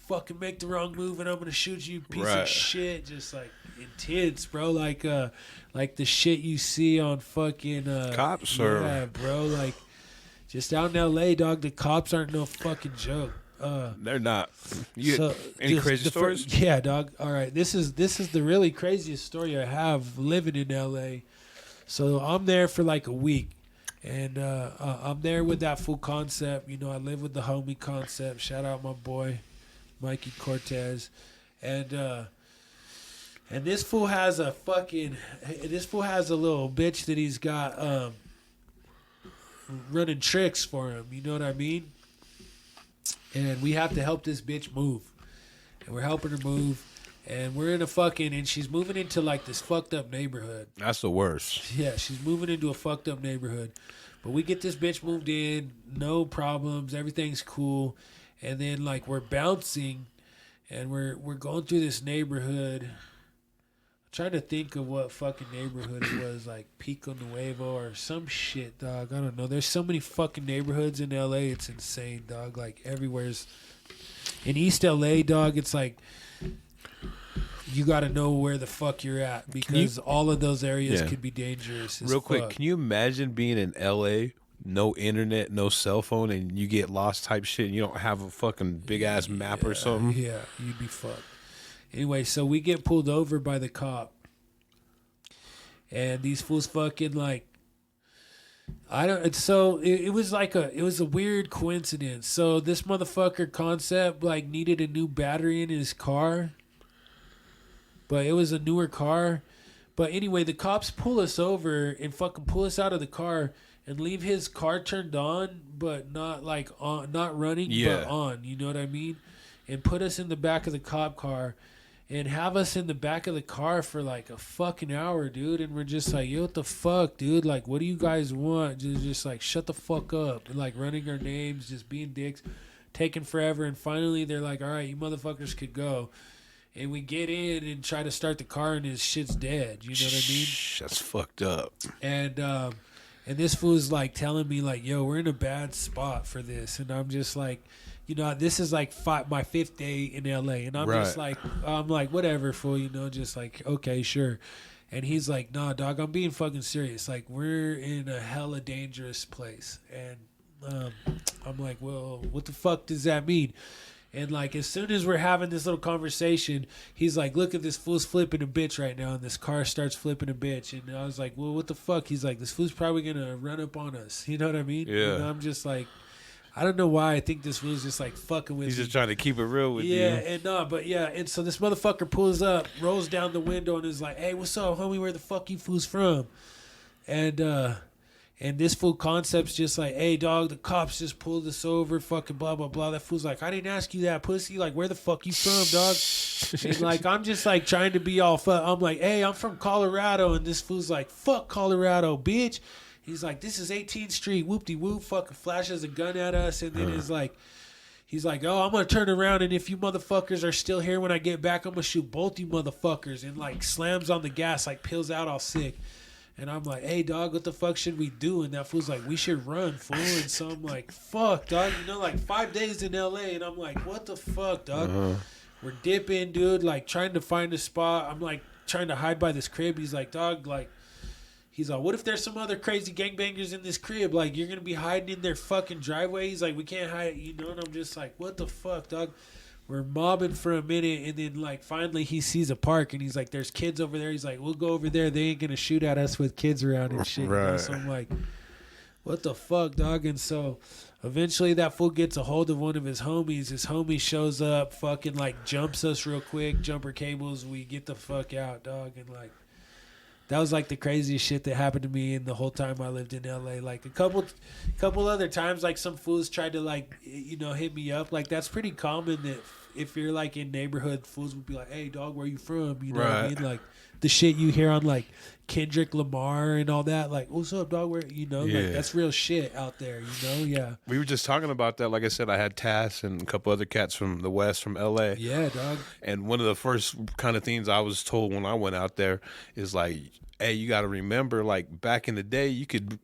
fucking make the wrong move and I'm gonna shoot you, piece of shit. Just like intense, bro. Like the shit you see on fucking cops, yeah, bro. Like just out in LA, dog. The cops aren't no fucking joke. They're not. Any crazy stories? Yeah, dog. All right, this is the really craziest story I have living in LA. So I'm there for like a week, and I'm there with that full Concept. You know, I live with the homie Concept. Shout out my boy, Mikey Cortez, and this fool has a little bitch that he's got running tricks for him. You know what I mean? And we have to help this bitch move. And we're helping her move. And we're in and she's moving into like this fucked up neighborhood. That's the worst. Yeah, she's moving into a fucked up neighborhood. But we get this bitch moved in, no problems, everything's cool. And then like we're bouncing and we're going through this neighborhood. I'm trying to think of what fucking neighborhood it was, like Pico Nuevo or some shit, dog. I don't know. There's so many fucking neighborhoods in LA, it's insane, dog. Like everywhere's in East LA, dog, it's like you got to know where the fuck you're at because all of those areas could be dangerous. Real quick, can you imagine being in LA, no internet, no cell phone, and you get lost type shit and you don't have a fucking big ass map or something? Yeah, you'd be fucked. Anyway, so we get pulled over by the cop. And these fools fucking like, it was like it was a weird coincidence. So this motherfucker Concept like needed a new battery in his car. But it was a newer car. But anyway, the cops pull us over and fucking pull us out of the car and leave his car turned on, but not like on, not running, but on. You know what I mean? And put us in the back of the cop car and have us in the back of the car for like a fucking hour, dude. And we're just like, yo, what the fuck, dude? Like, what do you guys want? Just like, shut the fuck up. And like running our names, just being dicks, taking forever. And finally, they're like, all right, you motherfuckers could go. And we get in and try to start the car, and his shit's dead. You know what I mean? That's fucked up. And this fool's like telling me like, yo, we're in a bad spot for this. And I'm just like, you know, this is like my 5th day in LA. And I'm just like, whatever, fool, you know, just like, okay, sure. And he's like, nah, dog, I'm being fucking serious. Like, we're in a hella dangerous place. And I'm like, well, what the fuck does that mean? And like, as soon as we're having this little conversation, he's like, look at this fool's flipping a bitch right now. And this car starts flipping a bitch. And I was like, well, what the fuck? He's like, this fool's probably going to run up on us. You know what I mean? Yeah. And I'm just like, I don't know why I think this fool's just like fucking with me. He's just trying to keep it real with you. Yeah, and so this motherfucker pulls up, rolls down the window, and is like, hey, what's up, homie? Where the fuck you fools from? And this fool Concept's just like, hey, dog, the cops just pulled us over, fucking blah, blah, blah. That fool's like, I didn't ask you that, pussy. Like, where the fuck you from, dog? And, like, I'm just, like, trying to be all fuck. I'm like, hey, I'm from Colorado. And this fool's like, fuck Colorado, bitch. He's like, this is 18th Street, whoop-de-whoop, fucking flashes a gun at us. And then he's like, oh, I'm going to turn around, and if you motherfuckers are still here when I get back, I'm going to shoot both you motherfuckers. And, like, slams on the gas, like, peels out all sick. And I'm like, hey, dog, what the fuck should we do? And that fool's like, we should run, fool. And so I'm like, fuck, dog. You know, like 5 days in L.A. And I'm like, what the fuck, dog? We're dipping, dude, like trying to find a spot. I'm like trying to hide by this crib. He's like, dog, like, he's like, what if there's some other crazy gangbangers in this crib? Like, you're going to be hiding in their fucking driveway? He's like, we can't hide, you know? And I'm just like, what the fuck, dog? We're mobbing for a minute, and then, like, finally he sees a park, and he's like, there's kids over there. He's like, we'll go over there. They ain't going to shoot at us with kids around and shit. Right. You know? So I'm like, what the fuck, dog? And so eventually that fool gets a hold of one of his homies. His homie shows up, fucking, like, jumps us real quick, jumper cables. We get the fuck out, dog. And, like, that was, like, the craziest shit that happened to me in the whole time I lived in L.A. Like, a couple other times, like, some fools tried to, like, you know, hit me up. Like, that's pretty common that if you're, like, in neighborhood, fools would be like, hey, dog, where you from? You know what I mean? Like, the shit you hear on, like, Kendrick Lamar and all that. Like, what's up, dog? Where, you know? Like, that's real shit out there, you know? Yeah. We were just talking about that. Like I said, I had Tass and a couple other cats from the West, from L.A. Yeah, dog. And one of the first kind of things I was told when I went out there is like, hey, you got to remember, like, back in the day, you could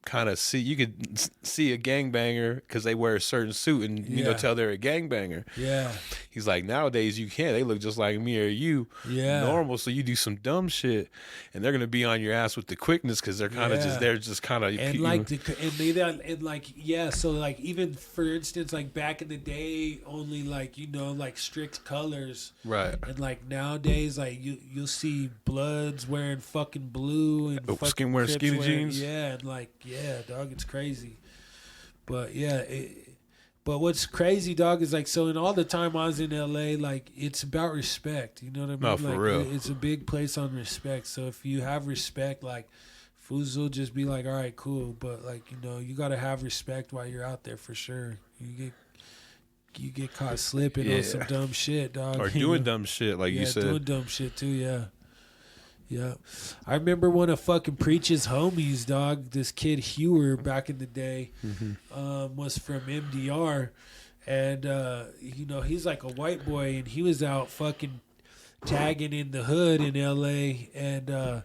see a gangbanger because they wear a certain suit and, you know, tell they're a gangbanger. Yeah. He's like, nowadays you can't. They look just like me or you. Yeah. Normal. So you do some dumb shit and they're going to be on your ass with the quickness because they're kind of just kind of. And like, so like, even for instance, like back in the day, only like, you know, like strict colors. Right. And like nowadays, like you'll see Bloods wearing fucking blue and fucking wearing skinny jeans. Yeah, and like, yeah, dog, it's crazy. But yeah, but what's crazy, dog, is like, so in all the time I was in LA, like, it's about respect. You know what I mean? No, for like, real. It's a big place on respect. So if you have respect, like, fools will just be like, all right, cool. But like, you know, you gotta have respect while you're out there for sure. You get caught slipping on some dumb shit, dog. Or doing dumb shit, like you said. Doing dumb shit too, yeah. Yeah. I remember one of fucking Preach's homies, dog, this kid Hewer back in the day, was from MDR. And, you know, he's like a white boy, and he was out fucking tagging in the hood in L.A. and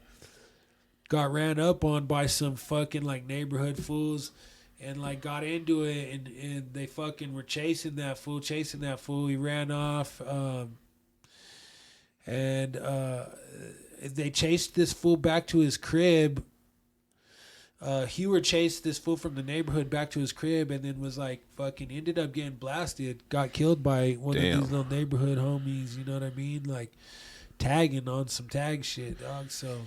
got ran up on by some fucking, like, neighborhood fools. And, like, got into it, and they fucking were chasing that fool. He ran off. and they chased this fool back to his crib. Hewer chased this fool from the neighborhood back to his crib, and then was like fucking ended up getting blasted. Got killed by one of these little neighborhood homies. You know what I mean? Like tagging on some tag shit, dog. So.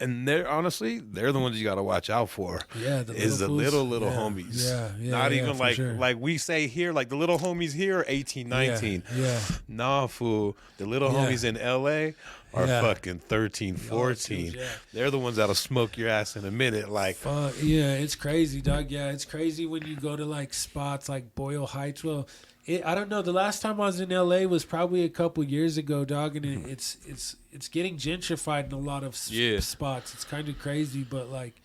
And they're the ones you got to watch out for. Yeah, the little homies. Yeah, not even like sure. like we say here, like the little homies here are 18, 19. Yeah. Nah, fool. The little homies in LA are fucking 13, 14. They're the ones that'll smoke your ass in a minute. Like, fuck, yeah, it's crazy, dog. Yeah, it's crazy when you go to like spots like Boyle Heights. Well, I don't know. The last time I was in LA was probably a couple years ago, dog, and it's getting gentrified in a lot of spots. It's kind of crazy, but like,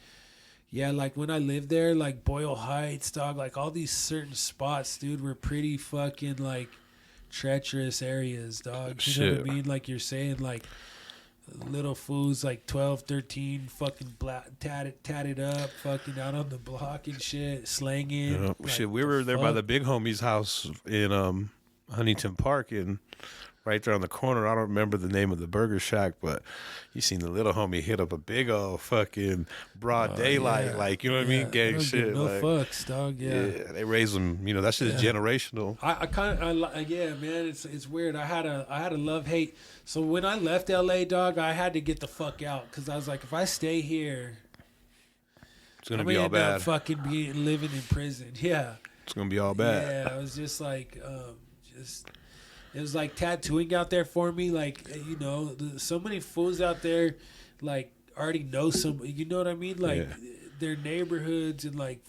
yeah, like when I lived there, like Boyle Heights, dog, like all these certain spots, dude, were pretty fucking like treacherous areas, dog. You know what I mean? Like you're saying, like little fools like 12, 13, fucking tatted up, fucking out on the block and shit, slanging. Like, we were there by the big homie's house in Huntington Park, and right there on the corner, I don't remember the name of the burger shack, but you seen the little homie hit up a big old fucking broad daylight, like, you know what I mean? Gang shit. No like, fucks, dog. Yeah, they raise them. You know, that shit is generational. I kind of, yeah, man. It's weird. I had a love hate. So when I left LA, dog, I had to get the fuck out because I was like, if I stay here, it's gonna be all bad. Fucking living in prison. Yeah, it's gonna be all bad. Yeah, I was just like, it was like tattooing out there for me. Like, you know, so many fools out there, like, already know some, you know what I mean? Like, their neighborhoods and, like,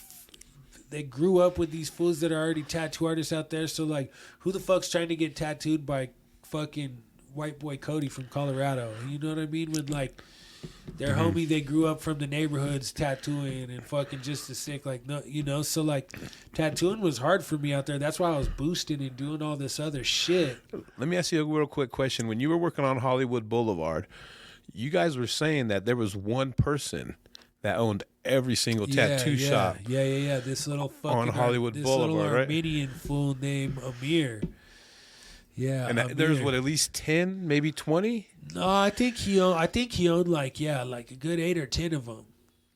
they grew up with these fools that are already tattoo artists out there. So, like, who the fuck's trying to get tattooed by fucking white boy Cody from Colorado? You know what I mean? When, like, their homie, they grew up from the neighborhoods tattooing and fucking just as sick, like, no, you know. So like, tattooing was hard for me out there. That's why I was boosting and doing all this other shit. Let me ask you a real quick question. When you were working on Hollywood Boulevard, you guys were saying that there was one person that owned every single tattoo shop. Yeah. This little fucking on Hollywood Boulevard, little right? Armenian fool named Amir. Yeah, and there's what, at least 10, maybe 20. No, I think he owned like a good 8 or 10 of them.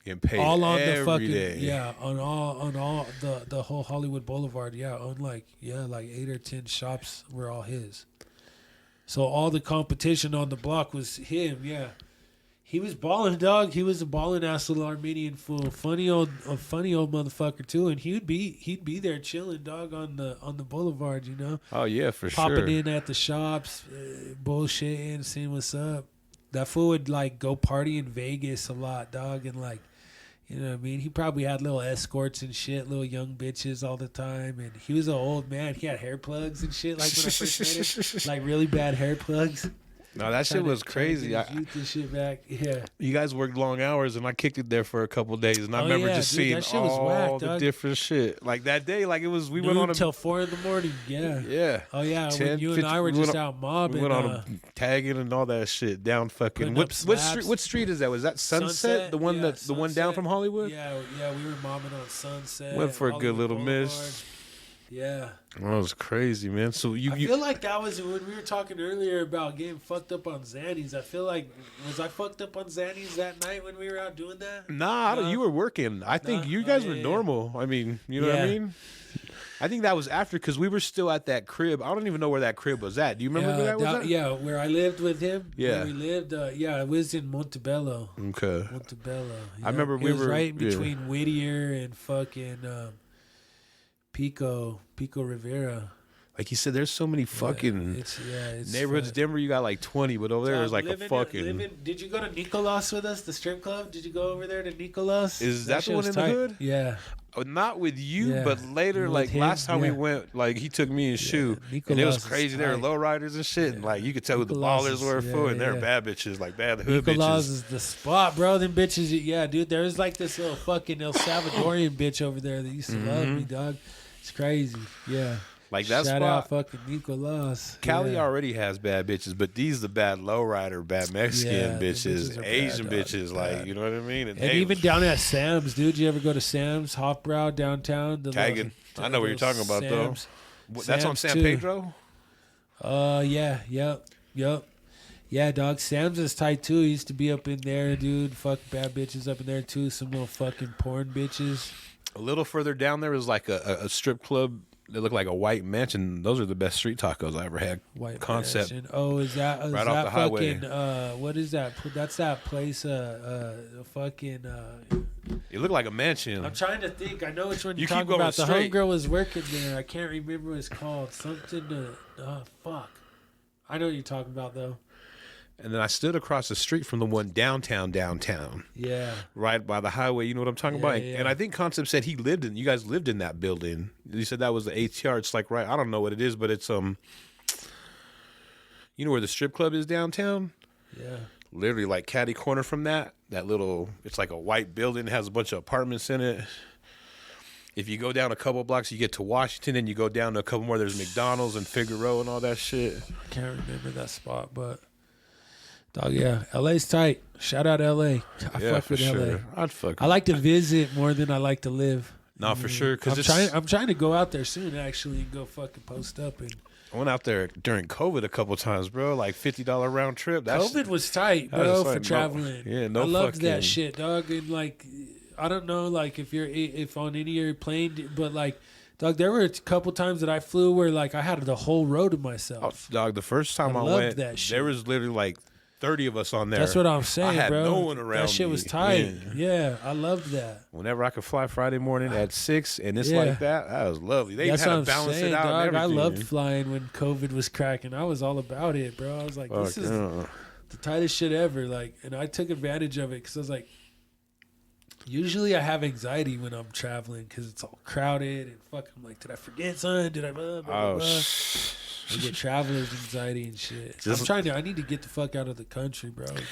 Getting paid all on every the fucking day. on all the whole Hollywood Boulevard. Yeah, owned like 8 or 10 shops were all his. So all the competition on the block was him. Yeah, he was balling, dog. He was a balling ass little Armenian fool, funny old motherfucker too. And he'd be there chilling, dog, on the boulevard. You know. Oh yeah, for Popping sure. in at the shops, bullshitting, seeing what's up. That fool would like go party in Vegas a lot, dog, and like, you know what I mean? He probably had little escorts and shit, little young bitches all the time. And he was an old man. He had hair plugs and shit, like when I first met him. Like really bad hair plugs. No, that shit was crazy. This shit back. Yeah. You guys worked long hours, and I kicked it there for a couple of days, and I remember just seeing all the different shit. Like that day, like it was, we went on until 4 a.m. Yeah. Yeah. Oh yeah. 10, when you 50, and I were just out mobbing. We went on tagging and all that shit down fucking. What street is that? Was that Sunset? The one the one down from Hollywood? Yeah. We were mobbing on Sunset. Went for a good little miss. Yeah. That was crazy, man. So I feel like that was when we were talking earlier about getting fucked up on Xannies. I feel like, was I fucked up on Xannies that night when we were out doing that? Nah, you were working. I think you guys were normal. I mean, you know what I mean? I think that was after, because we were still at that crib. I don't even know where that crib was at. Do you remember where that was at? Yeah, where I lived with him. Yeah. Where we lived. It was in Montebello. Okay. Montebello. I remember it was right in between Whittier and fucking Pico Rivera. Like you said, there's so many fucking it's neighborhoods. Denver, you got like 20, but over there is like a fucking. Did you go to Nicolas with us, the strip club? Did you go over there to Nicolas? Is that the one in the hood? Yeah. Not with you, but later, like last time we went, like he took me and Shu, and it was crazy. There were lowriders and shit, and like you could tell who the ballers were for, and they were bad bitches, like bad hood bitches. Nicolas is the spot, bro. Them bitches, yeah, dude. There was like this little fucking El Salvadorian bitch over there that used to love me, dog. It's crazy, yeah. Like that's shout out fucking Nicolas. Cali already has bad bitches, but these the bad lowrider, bad Mexican bitches, Asian bitches, like you know what I mean. And even down at Sam's, dude. You ever go to Sam's Hofbrau downtown? Tagging. I know what you're talking about though. That's on San Pedro. Yep. Yeah, dog. Sam's is tight too. He used to be up in there, dude. Fuck bad bitches up in there too. Some little fucking porn bitches. A little further down there was like a strip club. They look like a white mansion. Those are the best street tacos I ever had. White Concept. mansion. Oh, is that Right off the highway. What is that? That's that place. Fucking. It looked like a mansion. I'm trying to think. I know which one You you're keep talking going about. The straight. homegirl was working there. I can't remember what it's called. Something to. Fuck. I know what you're talking about though. And then I stood across the street from the one downtown. Yeah. Right by the highway. You know what I'm talking about? Yeah. And I think Concept said you guys lived in that building. He said that was the ATR. It's like, right, I don't know what it is, but it's, you know where the strip club is downtown? Yeah. Literally like catty corner from that little, it's like a white building, has a bunch of apartments in it. If you go down a couple blocks, you get to Washington, and you go down to a couple more, there's McDonald's and Figueroa and all that shit. I can't remember that spot, but dog, yeah, LA's tight. Shout out LA. I fuck with LA. I'd fuck. I like to visit more than I like to live. No, for sure. Because I'm trying to go out there soon, actually, and go fucking post up. And I went out there during COVID a couple times, bro. Like $50 round trip. COVID was tight, bro, for traveling. I loved that shit, dog. And like, I don't know, like if on any airplane, but like, dog, there were a couple times that I flew where like I had the whole row to myself. Oh, dog, the first time I went, there was literally like 30 of us on there. That's what I'm saying, I had bro. no one around. That shit was tight. Yeah, I loved that. Whenever I could fly Friday morning at 6 and it's like that was lovely. They That's had what to balance saying, it out. Dog. And I everything. loved flying when COVID was cracking. I was all about it, bro. I was like, this is the tightest shit ever. Like, and I took advantage of it because I was like, usually I have anxiety when I'm traveling because it's all crowded and fuck. I'm like, did I forget something? Did I blah, blah, blah. I get traveler's anxiety and shit. I need to get the fuck out of the country, bro. Dude.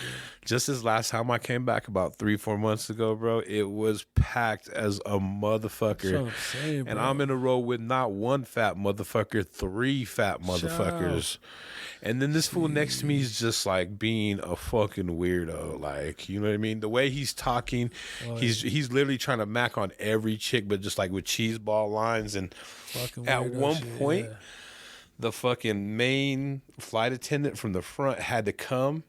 Just as last time I came back about 3-4 months ago, bro, it was packed as a motherfucker. That's what I'm saying, bro. And I'm in a row with not one fat motherfucker, 3 fat motherfuckers. And then this fool next to me is just like being a fucking weirdo. Like, you know what I mean? The way he's talking, he's literally trying to mac on every chick, but just like with cheese ball lines. And at one point, the fucking main flight attendant from the front had to come.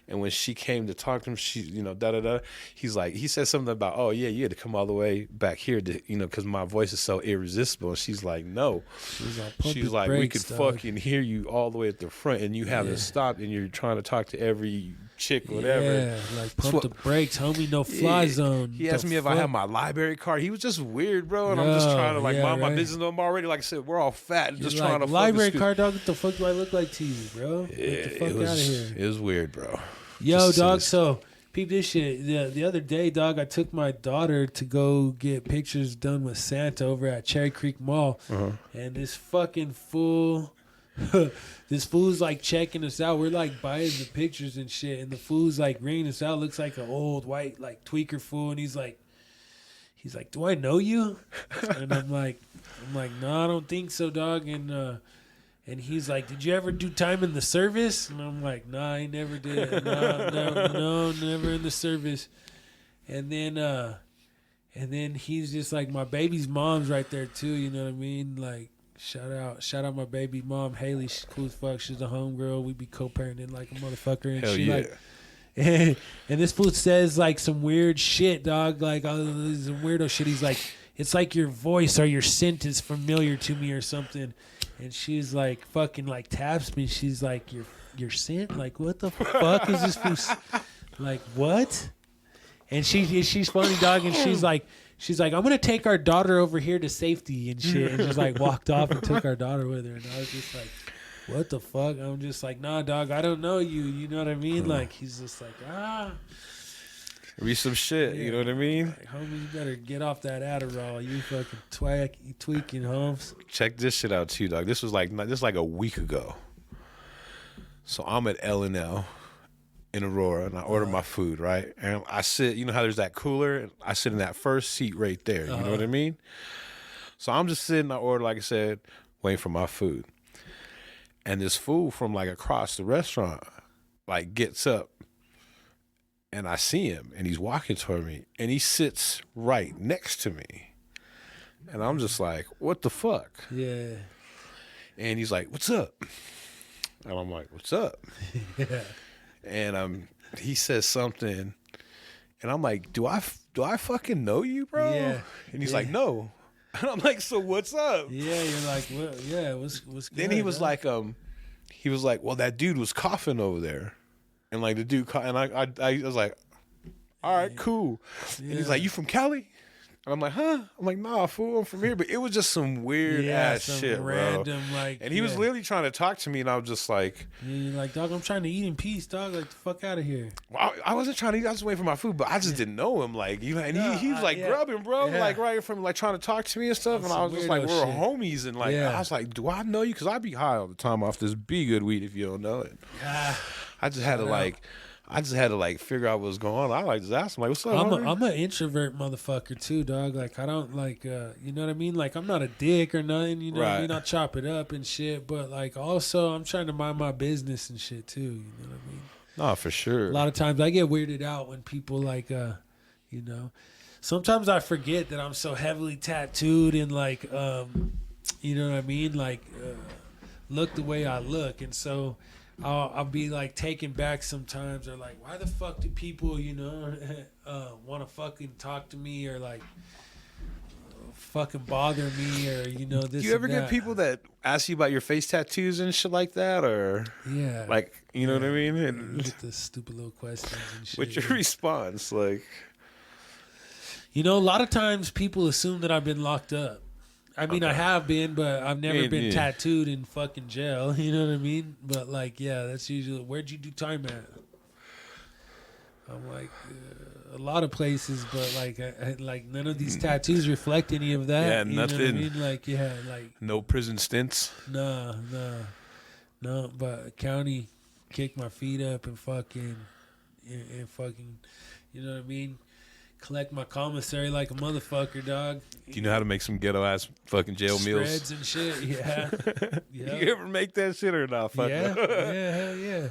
And when she came to talk to him, she, he's like, he said something about, oh, yeah, you had to come all the way back here to, because my voice is so irresistible. And she's like, no. She's like, we could fucking hear you all the way at the front and you haven't stopped and you're trying to talk to every chick, whatever. Yeah, like pump the brakes, homie, no fly zone. He asked me if I had my library card. He was just weird, bro. And I'm just trying to mind my business. I'm already, like I said, we're all fat and just trying to library card, dog, what the fuck do I look like to you, bro? Get the fuck out of here. It was weird, bro. Yo, dog, so peep this shit. The other day, dog, I took my daughter to go get pictures done with Santa over at Cherry Creek Mall. And this fucking fool, this fool's like checking us out. We're like buying the pictures and shit. And the fool's like ringing us out. Looks like an old white like tweaker fool. And he's like, do I know you? And I'm like, no, I don't think so, dog. And he's like, did you ever do time in the service? And I'm like, nah, I never did. No, never in the service. And then he's just like, my baby's mom's right there too. You know what I mean? Like, shout out my baby mom, Haley. She's cool as fuck. She's a homegirl. We be co-parenting like a motherfucker. And Hell she yeah. like, and this fool says like some weird shit, dog. Like, some weirdo shit. He's like, it's like your voice or your scent is familiar to me or something. And she's like, fucking like taps me. She's like, your scent? Like, what the fuck is this fool? Like, what? And she's funny, dog. And she's like, I'm gonna take our daughter over here to safety and shit. And just like walked off and took our daughter with her. And I was just like, what the fuck? I'm just like, nah, dog, I don't know you. You know what I mean? Like, he's just like, Read some shit, you know what I mean? Like, homie, you better get off that Adderall. You fucking tweaking, Holmes. Check this shit out too, dog. This was like a week ago. So I'm at L&L in Aurora, and I order my food, right? And I sit, you know how there's that cooler? I sit in that first seat right there. You know what I mean? So I'm just sitting, I order, like I said, waiting for my food. And this fool from like across the restaurant, like gets up. And I see him, and he's walking toward me, and he sits right next to me. And I'm just like, what the fuck? Yeah. And he's like, what's up? And I'm like, what's up? Yeah. And he says something, and I'm like, do I fucking know you, bro? Yeah. And he's like, no. And I'm like, so what's up? Yeah, you're like, well, yeah, what's good? Then he was like, well, that dude was coughing over there, and like the dude, and I was like, all right, cool. And he's like, you from Cali? And I'm like, huh? I'm like, nah, fool, I'm from here. But it was just some weird ass shit, random, bro. like, And he was literally trying to talk to me, and I was just like, you're like, dog, I'm trying to eat in peace, dog. Like, the fuck out of here. well, I wasn't trying to eat. I was waiting for my food, but I just didn't know him. Like, you know, and he was like grubbing, bro, like right from like trying to talk to me and stuff. And I was just like, we're homies, and like I was like, do I know you? Because I be high all the time off this Be Good weed. If you don't know it, I just had to like figure out what's going on. I like just ask him like, what's up? I'm an introvert motherfucker too, dog. Like I don't like you know what I mean? Like I'm not a dick or nothing, you know what I mean? I'll chop it up and shit, but like also I'm trying to mind my business and shit too, you know what I mean? No, for sure. A lot of times I get weirded out when people like you know, sometimes I forget that I'm so heavily tattooed and like you know what I mean? Like look the way I look, and so I'll be like taken back sometimes, or like, why the fuck do people, you know, want to fucking talk to me or like fucking bother me or you know this. Do you ever get people that ask you about your face tattoos and shit like that, or like you know what I mean? And get the stupid little questions and shit. what's your response? Like, you know, a lot of times people assume that I've been locked up. I mean, I have been, but I've never been tattooed in fucking jail. You know what I mean? But like, yeah, that's usually, where'd you do time at? I'm like, a lot of places, but like, like none of these tattoos reflect any of that. Yeah, you nothing. Know what I mean? Like, yeah, like no prison stints. No. But county kicked my feet up and fucking, you know what I mean? Collect my commissary like a motherfucker, dog. Do you know how to make some ghetto ass fucking jail meals? Spreads and shit, yeah. You ever make that shit or not? Yeah, hell yeah.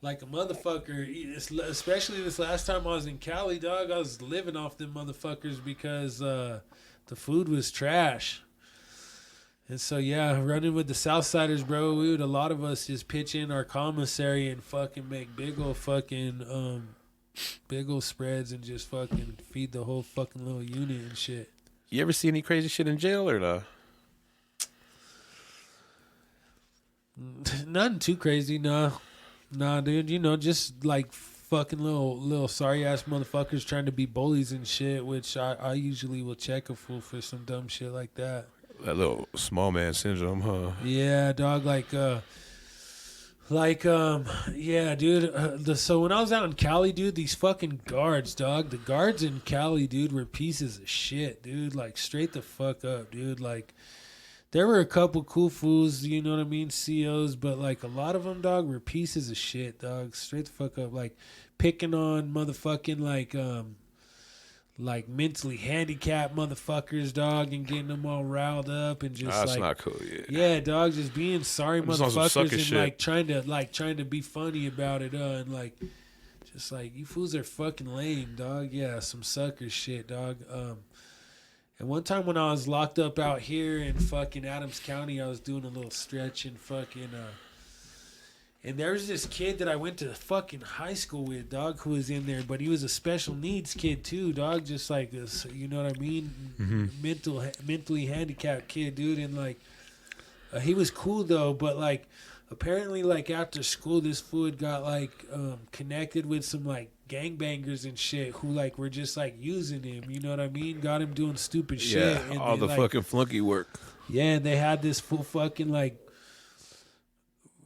Like a motherfucker, especially this last time I was in Cali, dog, I was living off them motherfuckers because the food was trash. And so, yeah, running with the Southsiders, bro, a lot of us just pitch in our commissary and fucking make big old spreads and just fucking feed the whole fucking little unit and shit. You ever see any crazy shit in jail or no? Nothing too crazy, nah, dude. You know, just like fucking little sorry ass motherfuckers trying to be bullies and shit. Which I usually will check a fool for some dumb shit like that. That little small man syndrome, huh? Yeah, dog. Yeah, dude. So when I was out in Cali, dude, these fucking guards, dog. The guards in Cali, dude, were pieces of shit, dude. Like straight the fuck up, dude. Like there were a couple cool fools, you know what I mean, COs, but like a lot of them, dog, were pieces of shit, dog. Straight the fuck up, like picking on motherfucking like mentally handicapped motherfuckers, dog, and getting them all riled up and just that's like not cool. Yeah, dog, just being sorry motherfuckers and shit. trying to be funny about it, and like just like you fools are fucking lame, dog. Yeah, some sucker shit, dog. And one time when I was locked up out here in fucking Adams County, I was doing a little stretch and fucking and there was this kid that I went to fucking high school with, dog, who was in there, but he was a special needs kid too, dog, just like this, you know what I mean? Mm-hmm. Mentally handicapped kid, dude, and like he was cool though, but like apparently like after school this fool had got like connected with some like gangbangers and shit who like were just like using him, you know what I mean? Got him doing stupid shit. Yeah, and all the fucking flunky work. Yeah, and they had this fool fucking like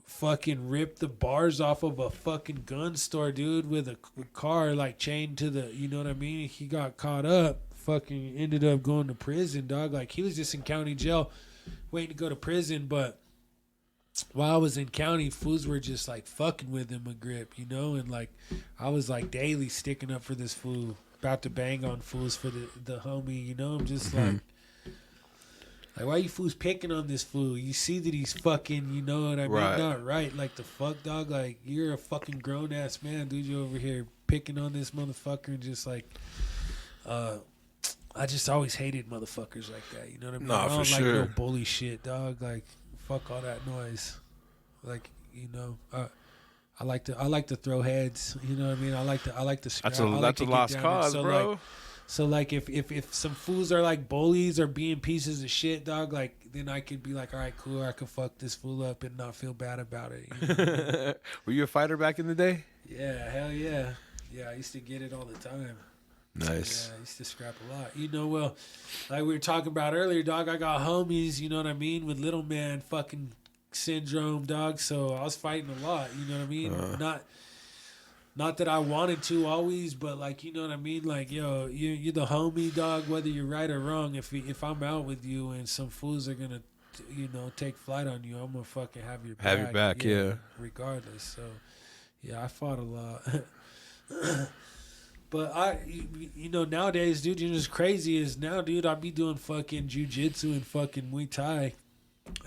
fucking ripped the bars off of a fucking gun store, dude, with a car like chained to the, you know what I mean? He got caught up, fucking ended up going to prison, dog. Like he was just in county jail waiting to go to prison, but while I was in county, fools were just like fucking with him a grip, you know? And like I was like daily sticking up for this fool, about to bang on fools for the homie, you know? I'm just like why you fools picking on this fool? You see that he's fucking, you know what I mean? Right. Not right. Like the fuck, dog? Like you're a fucking grown ass man, dude. You over here picking on this motherfucker and just like, I just always hated motherfuckers like that. You know what I mean? Nah, I don't for like sure. no bully shit, dog. Like fuck all that noise. Like you know, I like to throw heads. You know what I mean? I like to scrap. That's a lost cause, bro. Like, so like if some fools are like bullies or being pieces of shit, dog, like then I could be like, all right, cool, I could fuck this fool up and not feel bad about it. You know what I mean? Were you a fighter back in the day? Yeah, hell yeah. Yeah, I used to get it all the time. Nice. Yeah, I used to scrap a lot. You know, well, like we were talking about earlier, dog, I got homies, you know what I mean, with little man fucking syndrome, dog, so I was fighting a lot, you know what I mean? Not that I wanted to always, but like, you know what I mean? Like, yo, you're the homie, dog, whether you're right or wrong. If I'm out with you and some fools are going to, you know, take flight on you, I'm going to fucking have your back. Have your back, yeah. Regardless. So, yeah, I fought a lot. But you know, nowadays, dude, you know what's crazy is now, dude, I be doing fucking jiu-jitsu and fucking Muay Thai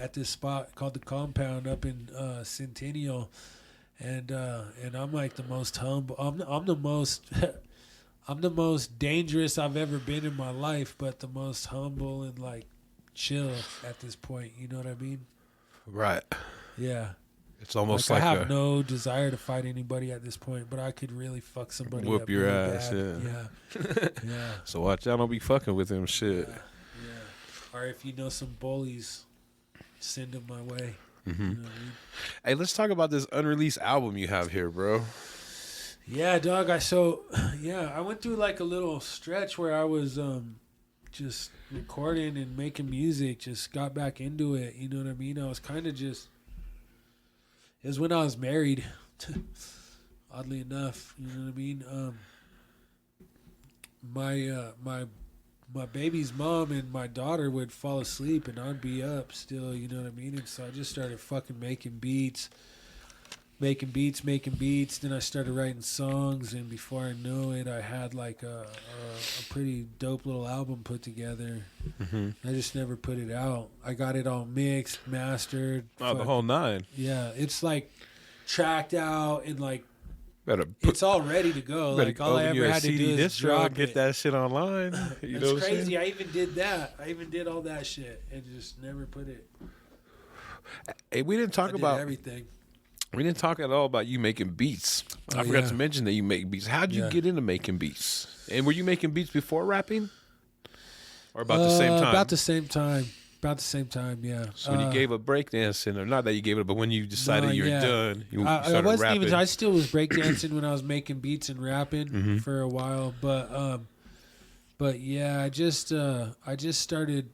at this spot called the Compound up in Centennial. And I'm like the most humble. I'm the most I'm the most dangerous I've ever been in my life, but the most humble and like chill at this point. You know what I mean? Right. Yeah. It's almost like like I have no desire to fight anybody at this point, but I could really fuck somebody whoop up your really ass. bad. Yeah. Yeah. So watch out, don't be fucking with him. Shit. Yeah. Or if you know some bullies, send them my way. Mm-hmm. You know what I mean? Hey, let's talk about this unreleased album you have here, bro. Yeah, dog. I went through like a little stretch where I was just recording and making music. Just got back into it. You know what I mean? I was kind of just. It was when I was married. Oddly enough, you know what I mean. My baby's mom and my daughter would fall asleep and I'd be up still, you know what I mean? And so I just started fucking making beats. Then I started writing songs, and before I know it, I had like a pretty dope little album put together. Mm-hmm. I just never put it out. I got it all mixed, mastered. Oh, the whole nine. Yeah, it's like tracked out and like Better it's all ready to go. Like all I ever had to do is drop get it. that shit online. You know it's what crazy. I even did that. I even did all that shit and just never put it. Hey, we didn't talk about everything. We didn't talk at all about you making beats. I forgot to mention that you make beats. How'd you get into making beats? And were you making beats before rapping? Or about the same time? About the same time. About the same time, yeah. So when you gave up breakdancing, or not that you gave it up, but when you decided you were done, you started rapping. I still was breakdancing when I was making beats and rapping for a while. But yeah, I just started.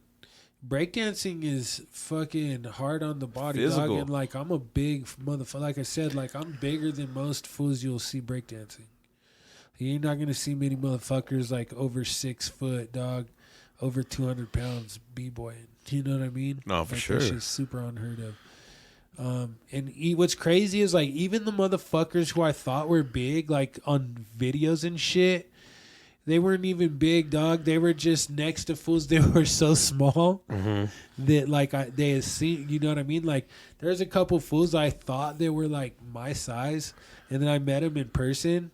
Breakdancing is fucking hard on the body, physical. Dog, and like I'm a big motherfucker. Like I said, like I'm bigger than most fools you'll see breakdancing. You're not gonna see many motherfuckers like over 6 foot, dog, over 200 pounds b-boying. You know what I mean? No, for sure. That shit's super unheard of. What's crazy is like even the motherfuckers who I thought were big, like on videos and shit. They weren't even big, dog. They were just next to fools. They were so small that, like, they had seen, you know what I mean? Like, there's a couple fools I thought they were, like, my size. And then I met them in person.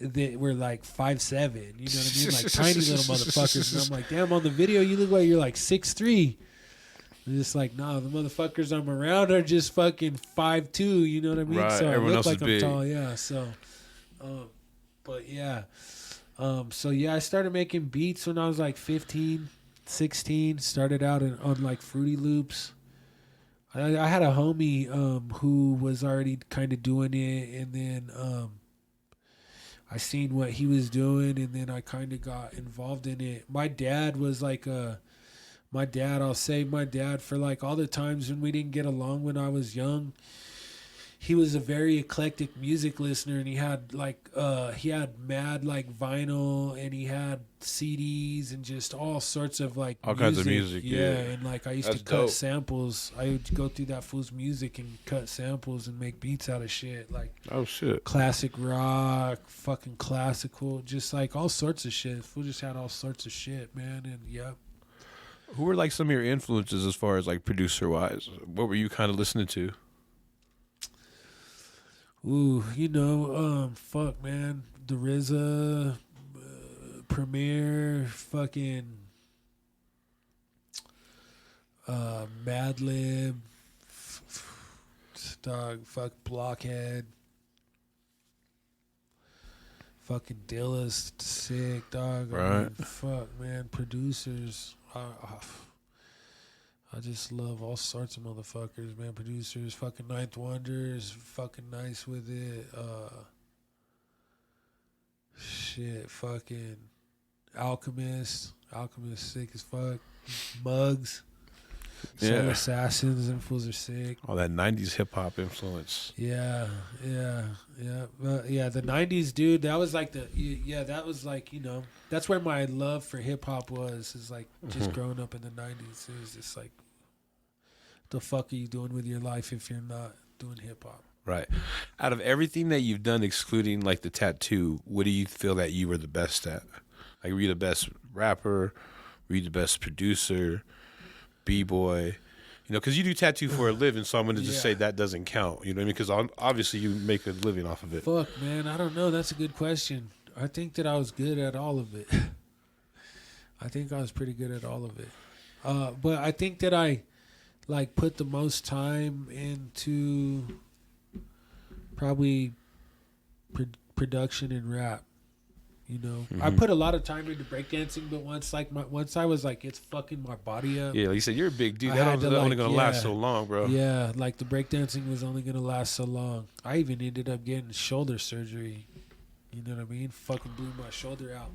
They were, like, 5'7". You know what I mean? Like, tiny little motherfuckers. And I'm like, damn, on the video, you look like you're, like, 6'3". And it's like, nah, the motherfuckers I'm around are just fucking 5'2". You know what I mean? Right. So Everyone I else look like is big. I'm tall, yeah. So, but, yeah. I started making beats when I was like 15, 16. Started out on like Fruity Loops. I had a homie who was already kind of doing it, and then I seen what he was doing, and then I kind of got involved in it. My dad was like I'll say my dad for like all the times when we didn't get along when I was young. He was a very eclectic music listener, and he had mad like vinyl, and he had CDs and just all sorts of like all kinds of music. Yeah, and like I used to cut samples. I would go through that fool's music and cut samples and make beats out of shit. Like classic rock, fucking classical, just like all sorts of shit. Fool just had all sorts of shit, man. And yep. Who were like some of your influences as far as like producer wise? What were you kind of listening to? Ooh, you know, fuck, man. The RZA, Premier, fucking Madlib, dog. Fuck Blockhead. Fucking Dilla's sick, dog. I Right. mean, fuck, man. Producers. I just love all sorts of motherfuckers, man. Producers. Fucking Ninth Wonder is fucking nice with it. Shit, fucking Alchemist. Alchemist sick as fuck. Mugs. Soul Yeah. Assassins, them fools are sick. All that 90s hip hop influence. Yeah. The 90s, dude, that was like that was like, that's where my love for hip hop was, is like just growing up in the 90s. It was just like, the fuck are you doing with your life if you're not doing hip hop? Right. Out of everything that you've done, excluding like the tattoo, what do you feel that you were the best at? Like, were you the best rapper? Were you the best producer? B-boy? Because you do tattoo for a living, so I'm going to just say that doesn't count. You know what I mean? Because obviously you make a living off of it. Fuck, man, I don't know. That's a good question. I think that I was good at all of it. I think I was pretty good at all of it. But I think that I, like, put the most time into probably production and rap. I put a lot of time into breakdancing, but once I was like, it's fucking my body up. Yeah, like you said, you're a big dude. That's only going to last so long, bro. Yeah, like the breakdancing was only going to last so long. I even ended up getting shoulder surgery. You know what I mean? Fucking blew my shoulder out.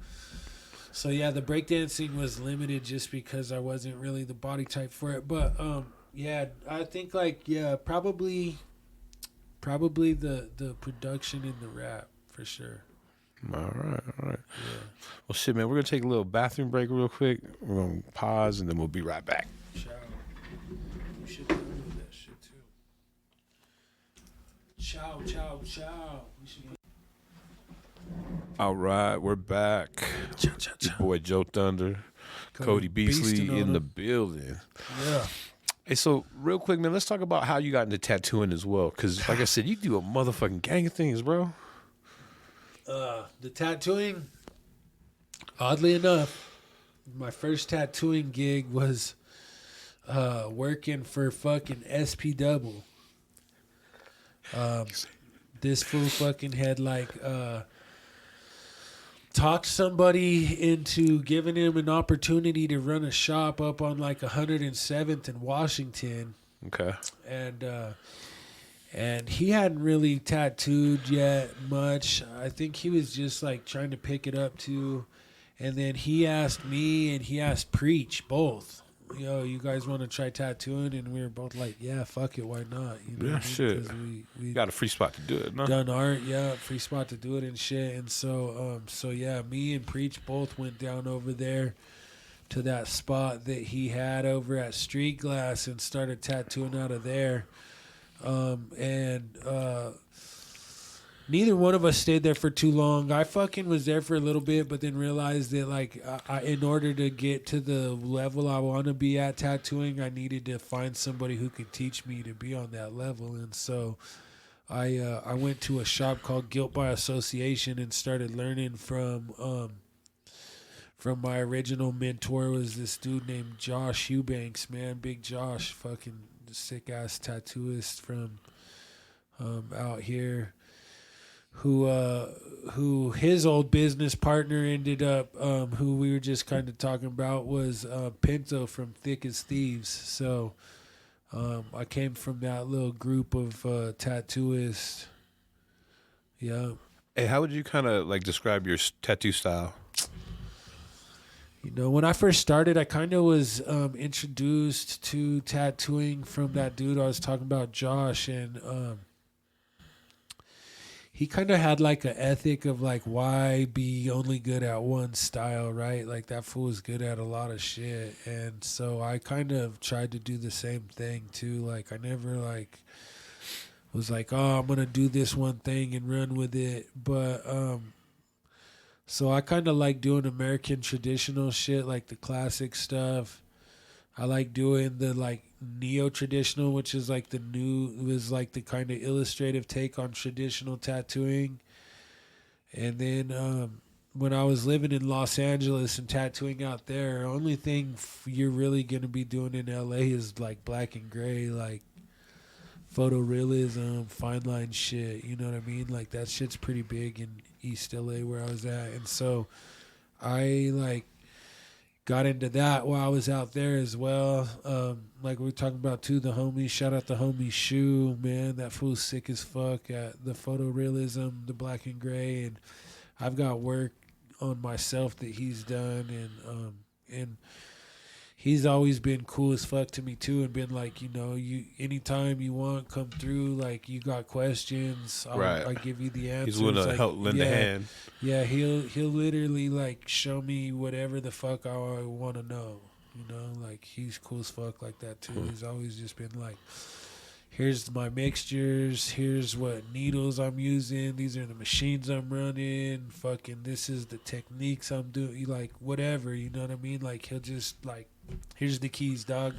So yeah, the breakdancing was limited just because I wasn't really the body type for it. But yeah, I think probably the production and the rap for sure. All right. Yeah. Well, shit, man, we're going to take a little bathroom break real quick. We're going to pause, and then we'll be right back. Ciao. We should do that shit too. Ciao. We should. All right, we're back. Ciao. Your boy JoeThunder, Cody Beastly in the building. Yeah. Hey, so real quick, man, let's talk about how you got into tattooing as well. Because, like I said, you do a motherfucking gang of things, bro. The tattooing, oddly enough, my first tattooing gig was working for fucking SP Double. This fool fucking had talked somebody into giving him an opportunity to run a shop up on 107th in Washington. Okay. And he hadn't really tattooed yet much. I think he was just trying to pick it up too. And then he asked me and he asked Preach both. You guys want to try tattooing? And we were both like, yeah, fuck it, why not? Yeah, shit. We got a free spot to do it, no? Done art, yeah, free spot to do it and shit. And so yeah, me and Preach both went down over there to that spot that he had over at Street Glass and started tattooing out of there. Neither one of us stayed there for too long. I fucking was there for a little bit, but then realized that I in order to get to the level I want to be at tattooing, I needed to find somebody who could teach me to be on that level. And so I went to a shop called Guilt by Association and started learning from my original mentor. Was this dude named Josh Eubanks, man, Big Josh, fucking sick ass tattooist from out here, who his old business partner ended up, who we were just kind of talking about, was Pinto from Thick as Thieves. So I came from that little group of tattooists. Yeah. Hey, how would you kind of describe your tattoo style? When I first started, I kind of was introduced to tattooing from that dude I was talking about, Josh, and he kind of had an ethic of why be only good at one style, right? That fool was good at a lot of shit, and so I kind of tried to do the same thing too. I never was oh, I'm gonna do this one thing and run with it, but so I kind of like doing American traditional shit, the classic stuff. I like doing the neo-traditional, which is the kind of illustrative take on traditional tattooing. And then when I was living in Los Angeles and tattooing out there, only thing you're really going to be doing in LA is black and gray, photorealism, fine line shit. You know what I mean? Like that shit's pretty big in East LA where I was at, and so I like got into that while I was out there as well. Like we were talking about too, the homie. Shout out the homie Shu, man. That fool's sick as fuck at the photorealism, the black and gray, and I've got work on myself that he's done, and he's always been cool as fuck to me too, and been like, you know, you anytime you want, come through. Like you got questions, I give you the answers. He's willing to like, help lend a hand. Yeah, he'll literally like show me whatever the fuck I want to know. You know, like he's cool as fuck like that too. He's always just been like, here's my mixtures, here's what needles I'm using, these are the machines I'm running, fucking this is the techniques I'm doing, like whatever, you know what I mean? Like he'll just like, here's the keys, dog.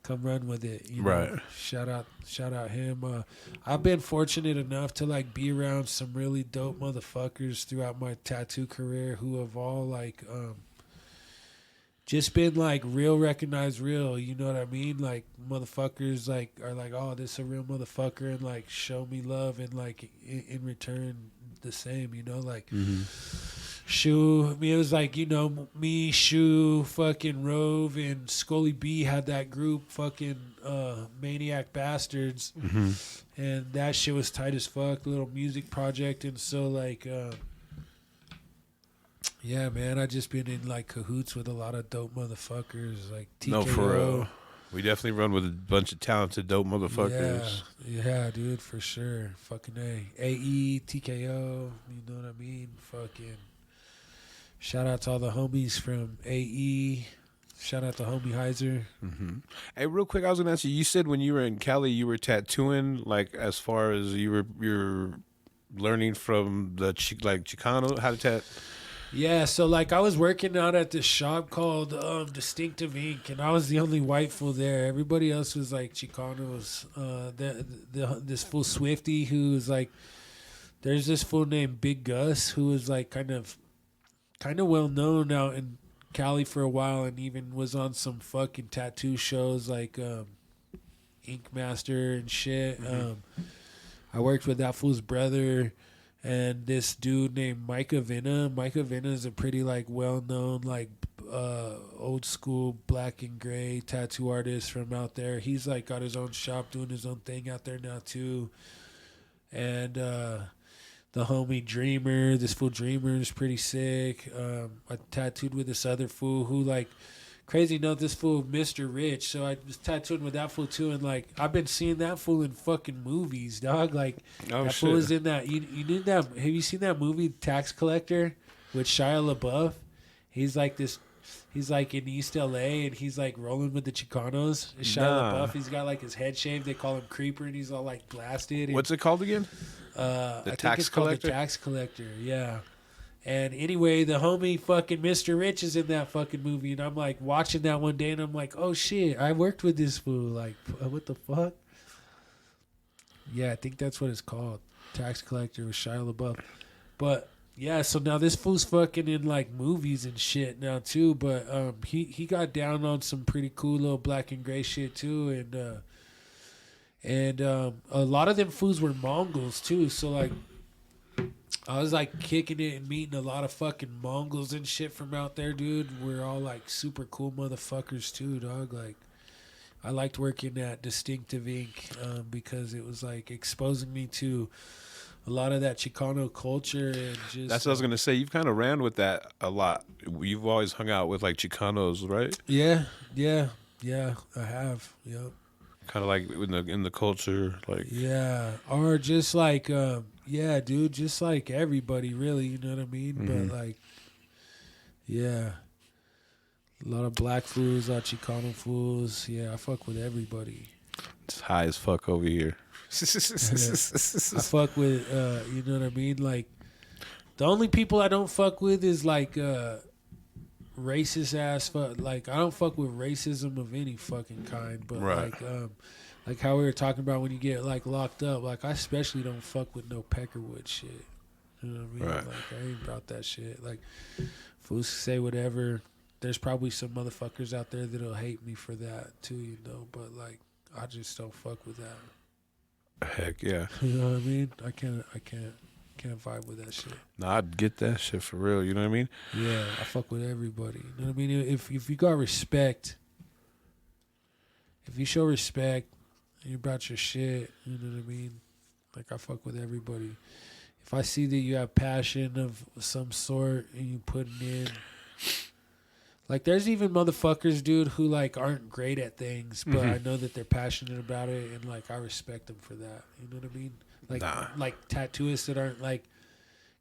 Come run with it. You know? Right. Shout out him. I've been fortunate enough to like be around some really dope motherfuckers throughout my tattoo career who have all like just been like real, recognized real, you know what I mean? Like motherfuckers like are like, oh, this is a real motherfucker, and like show me love, and like in return the same, you know, like Shu. I mean, it was like, you know, me, Shu, fucking Rove, and Scully B had that group, fucking Maniac Bastards, and that shit was tight as fuck, little music project, and so like. Yeah, man, I just been in like cahoots with a lot of dope motherfuckers, like TKO. No, for real. We definitely run with a bunch of talented dope motherfuckers. Yeah, dude, for sure. Fucking A. AE, TKO, you know what I mean? Fucking shout out to all the homies from AE. Shout out to homie Heiser. Hey, real quick, I was gonna ask you. You said when you were in Cali, you were tattooing. Like, as far as you're learning from the Chicano how to tattoo. Yeah, so like I was working out at this shop called Distinctive Ink, and I was the only white fool there. Everybody else was like Chicanos. This fool Swifty, who was like, there's this fool named Big Gus who was like kind of well known out in Cali for a while, and even was on some fucking tattoo shows like Ink Master and shit. I worked with that fool's brother. And this dude named Micah Vinna. Micah Vinna is a pretty like well-known like old school black and gray tattoo artist from out there. He's like got his own shop doing his own thing out there now too. And the homie Dreamer, this fool Dreamer is pretty sick. I tattooed with this other fool who like crazy note, this fool Mr. Rich. So I was tattooing with that fool too, and like I've been seeing that fool in fucking movies, dog. Like that fool was in that. You knew that? Have you seen that movie Tax Collector with Shia LaBeouf? He's like this. He's like in East LA, and he's like rolling with the Chicanos. Shia LaBeouf. He's got like his head shaved. They call him Creeper, and he's all like blasted. What's it called again? The Tax Collector. The Tax Collector. Yeah. And anyway, the homie fucking Mr. Rich is in that fucking movie, and I'm like watching that one day, and I'm like, oh shit, I worked with this fool. Like, what the fuck? Yeah, I think that's what it's called, Tax Collector with Shia LaBeouf. But yeah, so now this fool's fucking in like movies and shit now too. But he got down on some pretty cool little black and gray shit too, and a lot of them fools were Mongols too. So like. I was like kicking it and meeting a lot of fucking Mongols and shit from out there, dude. We're all like super cool motherfuckers too, dog. Like, I liked working at Distinctive Ink because it was like exposing me to a lot of that Chicano culture and just. That's what I was gonna say. You've kind of ran with that a lot. You've always hung out with like Chicanos, right? Yeah, I have. Yep. Kind of like in the culture, like. Yeah, or just like. Yeah, dude, just like everybody, really, you know what I mean? But, like, yeah, a lot of black fools, a lot of Chicano fools. Yeah, I fuck with everybody. It's high as fuck over here. I fuck with, you know what I mean? Like, the only people I don't fuck with is, like, racist ass fuck. Like, I don't fuck with racism of any fucking kind, but, like how we were talking about when you get like locked up, like I especially don't fuck with no Peckerwood shit. You know what I mean? Right. Like I ain't about that shit. Like fools say whatever. There's probably some motherfuckers out there that'll hate me for that too, you know. But like I just don't fuck with that. Heck yeah. You know what I mean? I can't vibe with that shit. Nah, I'd get that shit for real. You know what I mean? Yeah, I fuck with everybody. You know what I mean? If you got respect, if you show respect, and you brought your shit, you know what I mean? Like, I fuck with everybody. If I see that you have passion of some sort and you put it in, like, there's even motherfuckers, dude, who, like, aren't great at things, but I know that they're passionate about it, and, like, I respect them for that. You know what I mean? Like tattooists that aren't, like,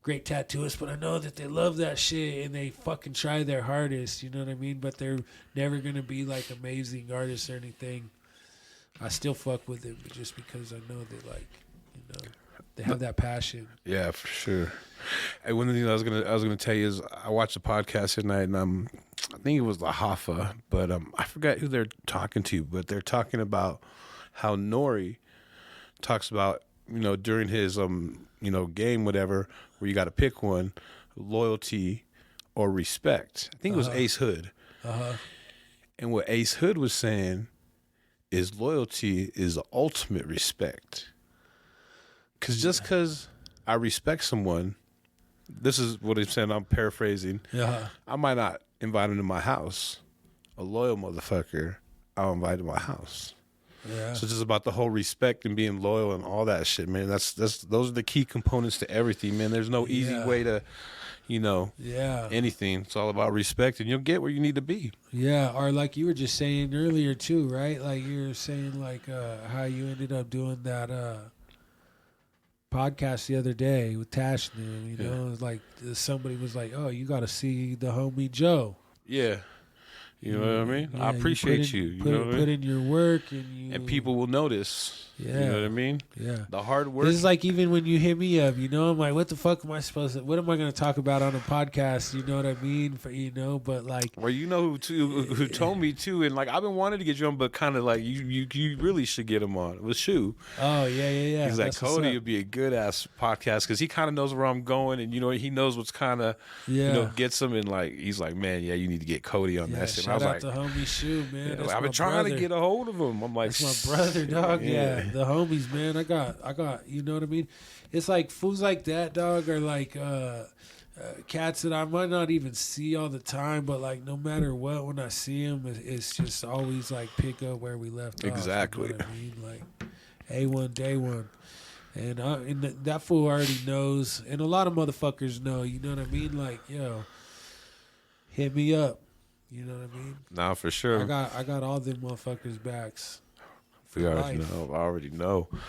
great tattooists, but I know that they love that shit, and they fucking try their hardest, you know what I mean? But they're never going to be, like, amazing artists or anything. I still fuck with them just because I know that, like, you know, they have that passion. Yeah, for sure. Hey, one thing I was gonna tell you is I watched a podcast tonight, and I think it was La Hafa, but I forgot who they're talking to, but they're talking about how Nori talks about, you know, during his you know, game, whatever, where you got to pick one, loyalty or respect. I think it was Ace Hood. And what Ace Hood was saying is loyalty is the ultimate respect. Because just because I respect someone, this is what he's saying, I'm paraphrasing. Yeah. I might not invite him to my house. A loyal motherfucker, I'll invite to my house. Yeah. So it's just about the whole respect and being loyal and all that shit, man. Those are the key components to everything, man. There's no easy way to, you know, anything. It's all about respect, and you'll get where you need to be. Yeah, or like you were just saying earlier too, right? Like you were saying, like how you ended up doing that podcast the other day with Tash. You know, it's like somebody was like, "Oh, you got to see the homie Joe." Yeah. You know what I mean? I appreciate you. Put in your work, and people will notice. Yeah. You know what I mean? Yeah. The hard work. This is like even when you hit me up, you know, I'm like, what the fuck am I supposed to? What am I going to talk about on a podcast? You know what I mean? But like, well, you know who told me too, and like I've been wanting to get you on, but kind of like you really should get him on. It was Shu. Oh yeah. He's like, Cody would be a good ass podcast because he kind of knows where I'm going, and you know he knows what's kind of you know gets him, and like he's like, man, yeah, you need to get Cody on that shit. Shout I was out to homie Shu, man. I've been trying to get a hold of him. I'm like, that's my brother, dog. Yeah, the homies, man. I got. You know what I mean? It's like fools like that, dog, are like cats that I might not even see all the time, but like no matter what, when I see them, it's just always like pick up where we left off. Exactly. You know what I mean? Like A1 day one. And that fool already knows, and a lot of motherfuckers know. You know what I mean? Like, yo, hit me up. You know what I mean? Nah, for sure. I got all them motherfuckers' backs. I already know. Yeah.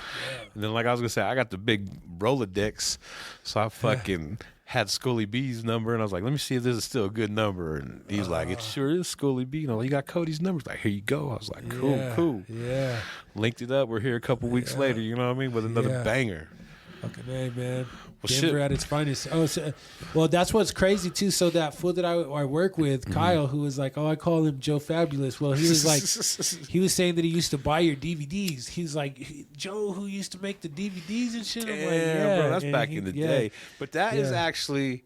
And then, like I was gonna say, I got the big Rolodex, so I fucking had Scully B's number, and I was like, let me see if this is still a good number. And he's like, it sure is Scully B. You know, you got Cody's number. He's like, here you go. I was like, cool. Yeah. Linked it up. We're here a couple weeks later. You know what I mean? With another banger. Fucking A, man. Well, Denver at its finest. Oh, well, that's what's crazy too. So that fool that I work with, Kyle, who was like, I call him Joe Fabulous. Well, he was like, he was saying that he used to buy your DVDs. He's like, Joe, who used to make the DVDs and shit. I'm like, bro, that's back in the day. But that is actually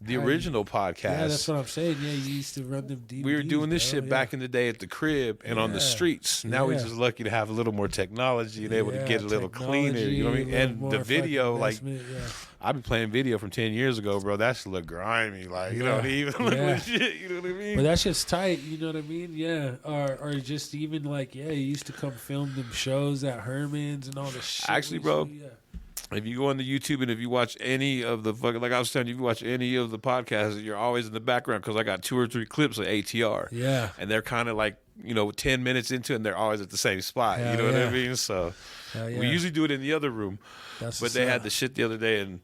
the original podcast. Yeah, that's what I'm saying. Yeah, you used to run them DVDs. We were doing this shit back in the day at the crib and on the streets. Now we're just lucky to have a little more technology and able to get a little cleaner. You know what I mean? And the video, like, I be playing video from 10 years ago, bro. That shit look grimy. Like, you know what I mean? Legit, you know what I mean? But that shit's tight, you know what I mean? Yeah. Or just even like, you used to come film them shows at Herman's and all the shit. Actually, bro. If you go on the YouTube and if you watch any of the fucking, like I was telling you, if you watch any of the podcasts, you're always in the background because I got 2 or 3 clips of ATR. Yeah. And they're kind of like, 10 minutes into it and they're always at the same spot. You know what I mean? So we usually do it in the other room. But they had the shit the other day and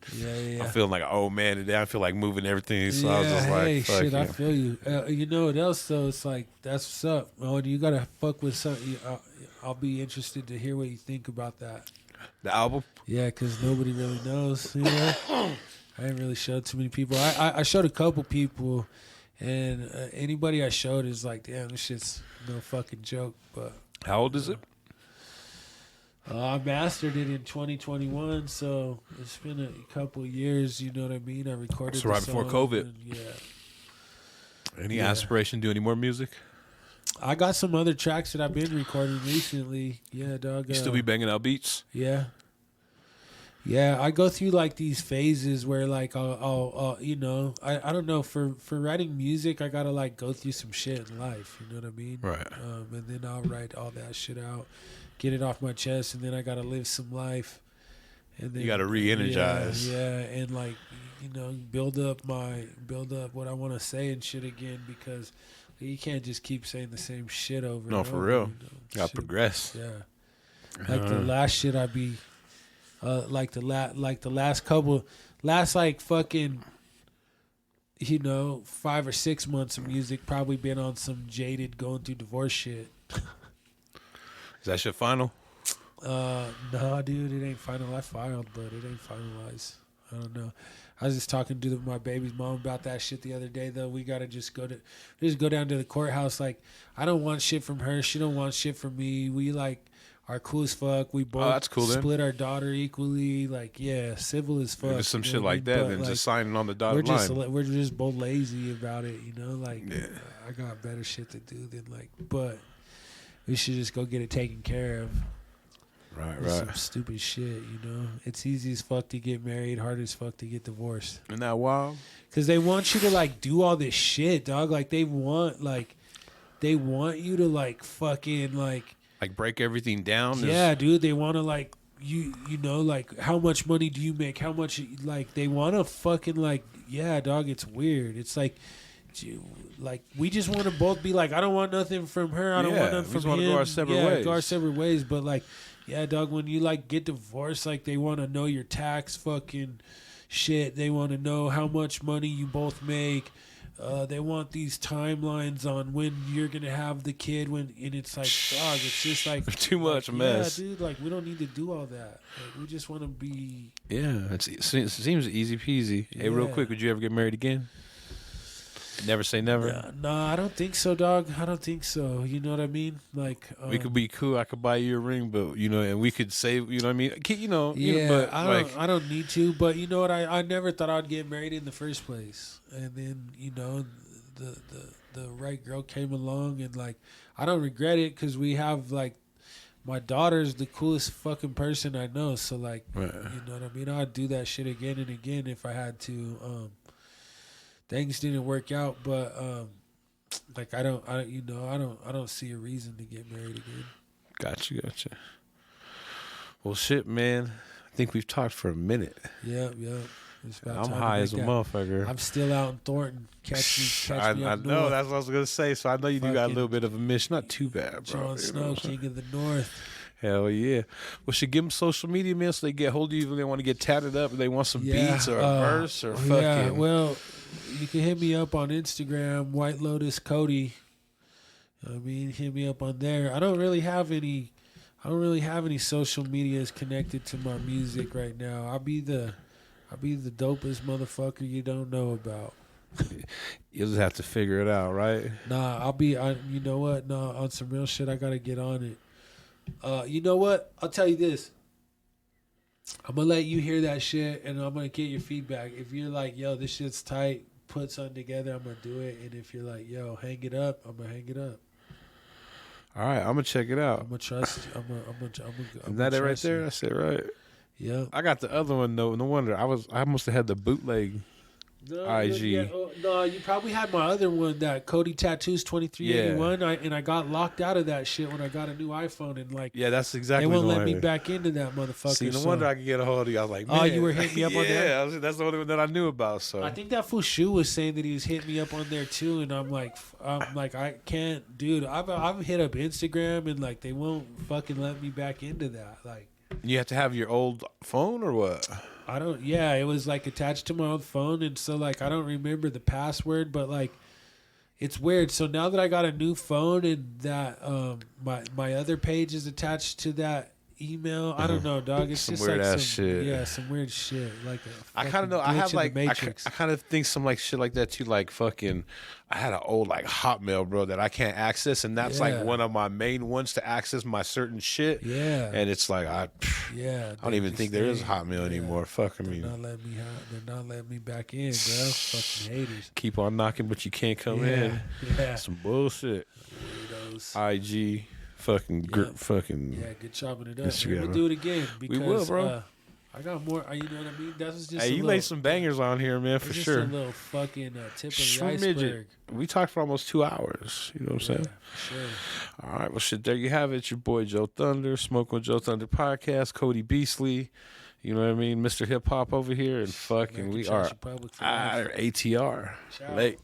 I'm feeling like, oh man, today I feel like moving everything. So I was just like, fuck shit, I feel you. You know what else though? It's like, that's what's up. Oh, you got to fuck with something. I'll be interested to hear what you think about that. The album? Yeah, because nobody really knows. You know? I didn't really show too many people. I showed a couple people, and anybody I showed is like, damn, this shit's no fucking joke. But how old is it? I mastered it in 2021, so it's been a couple of years. You know what I mean? I recorded. So right before COVID. And, Any aspiration to do any more music? I got some other tracks that I've been recording recently. Yeah, dog. You still be banging out beats? Yeah. Yeah, I go through like these phases where like I'll you know, I don't know, for writing music I gotta like go through some shit in life, you know what I mean? Right. And then I'll write all that shit out, get it off my chest, and then I gotta live some life. And then You gotta re-energize. Yeah, and like, you know, build up what I want to say and shit again, because you can't just keep saying the same shit over. No, and for over, real. you know? Gotta progress. Yeah. Like the last shit I be, like the last like fucking, you know, 5 or 6 months of music probably been on some jaded going through divorce shit. Is that shit final? No, dude, it ain't final. I filed, but it ain't finalized. I don't know. I was just talking to my baby's mom about that shit the other day, though. We gotta just go down to the courthouse. Like, I don't want shit from her. She don't want shit from me. We like are cool as fuck. We both that's cool, split our daughter equally. Like, yeah, civil as fuck. Just some shit like that, and like, just signing on the dotted line. We're just both lazy about it, you know. Like, Yeah. I got better shit to do than like, but we should just go get it taken care of. Right. Some stupid shit, you know. It's easy as fuck to get married, hard as fuck to get divorced. Isn't that wild? Because they want you to like do all this shit, dog. Like they want you to like fucking like break everything down. Yeah, dude. They want to like you know, like how much money do you make? How much like they want to fucking like, yeah, dog. It's weird. It's like we just want to both be like, I don't want nothing from her. I don't want nothing from him. We just want to go our separate ways. Go our separate ways. But like, yeah, dog, when you like get divorced, like they want to know your tax fucking shit. They want to know how much money you both make. They want these timelines on when you're gonna have the kid. And it's like, dog, it's just like too much mess. Yeah, dude, like we don't need to do all that. Like, we just want to be. Yeah, it seems easy peasy. Yeah. Hey, real quick, would you ever get married again? Never say never. No, I don't think so, dog. I don't think so. You know what I mean? Like we could be cool. I could buy you a ring, but you know, and we could say, you know what I mean? Yeah, but I don't need to. But you know what? I never thought I'd get married in the first place, and then you know, the right girl came along, and like I don't regret it because we have like my daughter's the coolest fucking person I know. So like, you know what I mean? I'd do that shit again and again if I had to. Things didn't work out, but like I don't see a reason to get married again. Gotcha. Well, shit, man. I think we've talked for a minute. Yep. I'm high as a motherfucker. I'm still out in Thornton. Catch me I up know, north. that's what I was gonna say. So I know you do got a little bit of a mission. Not too bad, bro. Jon Snow, King of the North. Hell yeah. Well, should give them social media, man, so they get hold of you if they want to get tatted up, if they want some beats or a verse or fucking. Yeah, well, you can hit me up on Instagram, White Lotus Cody. I mean, hit me up on there. I don't really have any social medias connected to my music right now. I'll be the dopest motherfucker you don't know about. You'll just have to figure it out, right? Nah, you know what? Nah, on some real shit, I gotta get on it. You know what? I'll tell you this. I'm gonna let you hear that shit, and I'm gonna get your feedback. If you're like, yo, this shit's tight, put something together, I'm gonna do it. And if you're like, yo, hang it up, I'm gonna hang it up. All right, I'm gonna check it out. I'm gonna trust you. Is that it right there? That's it, right? Yeah. I got the other one though. No wonder I must have had the bootleg. IG. No, you probably had my other one, that Cody Tattoos 2381, and I got locked out of that shit when I got a new iPhone, and like, yeah, that's exactly. They won't let me back into that motherfucker. See, no wonder I could get a hold of you. I was like, man. Oh, you were hitting me up on there? Yeah, that's the only one that I knew about. So I think that fool Shu was saying that he was hitting me up on there too, and I'm like, I can't, dude. I've hit up Instagram, and like they won't fucking let me back into that. Like, you have to have your old phone or what? I don't. Yeah, it was like attached to my old phone, and so like I don't remember the password, but like it's weird. So now that I got a new phone and that my other page is attached to that email, I don't know, dog. It's some just weird like ass shit. Yeah, some weird shit. Like I kind of know. I have like I Matrix. kind of think some like shit like that too. Like fucking, I had an old like Hotmail, bro, that I can't access, and that's like one of my main ones to access my certain shit. Yeah, and it's like I don't even think there is Hotmail anymore. Fuck, I mean, they're not letting me back in, bro. Fucking haters. Keep on knocking, but you can't come in. Yeah, some bullshit. Weirdos. IG. Fucking yeah, good chopping it up. Instagram, We'll do it again because we will, bro. I got more. You know what I mean? That was just. Hey, you laid some bangers on here, man, for sure. Just a little fucking tip of the iceberg. We talked for almost 2 hours. You know what I'm saying? For sure. All right, well, shit. There you have it. Your boy JoeThunder, Smoke with JoeThunder podcast. Cody Beastly. You know what I mean? Mr. Hip Hop over here, and fucking we are ATR. Late.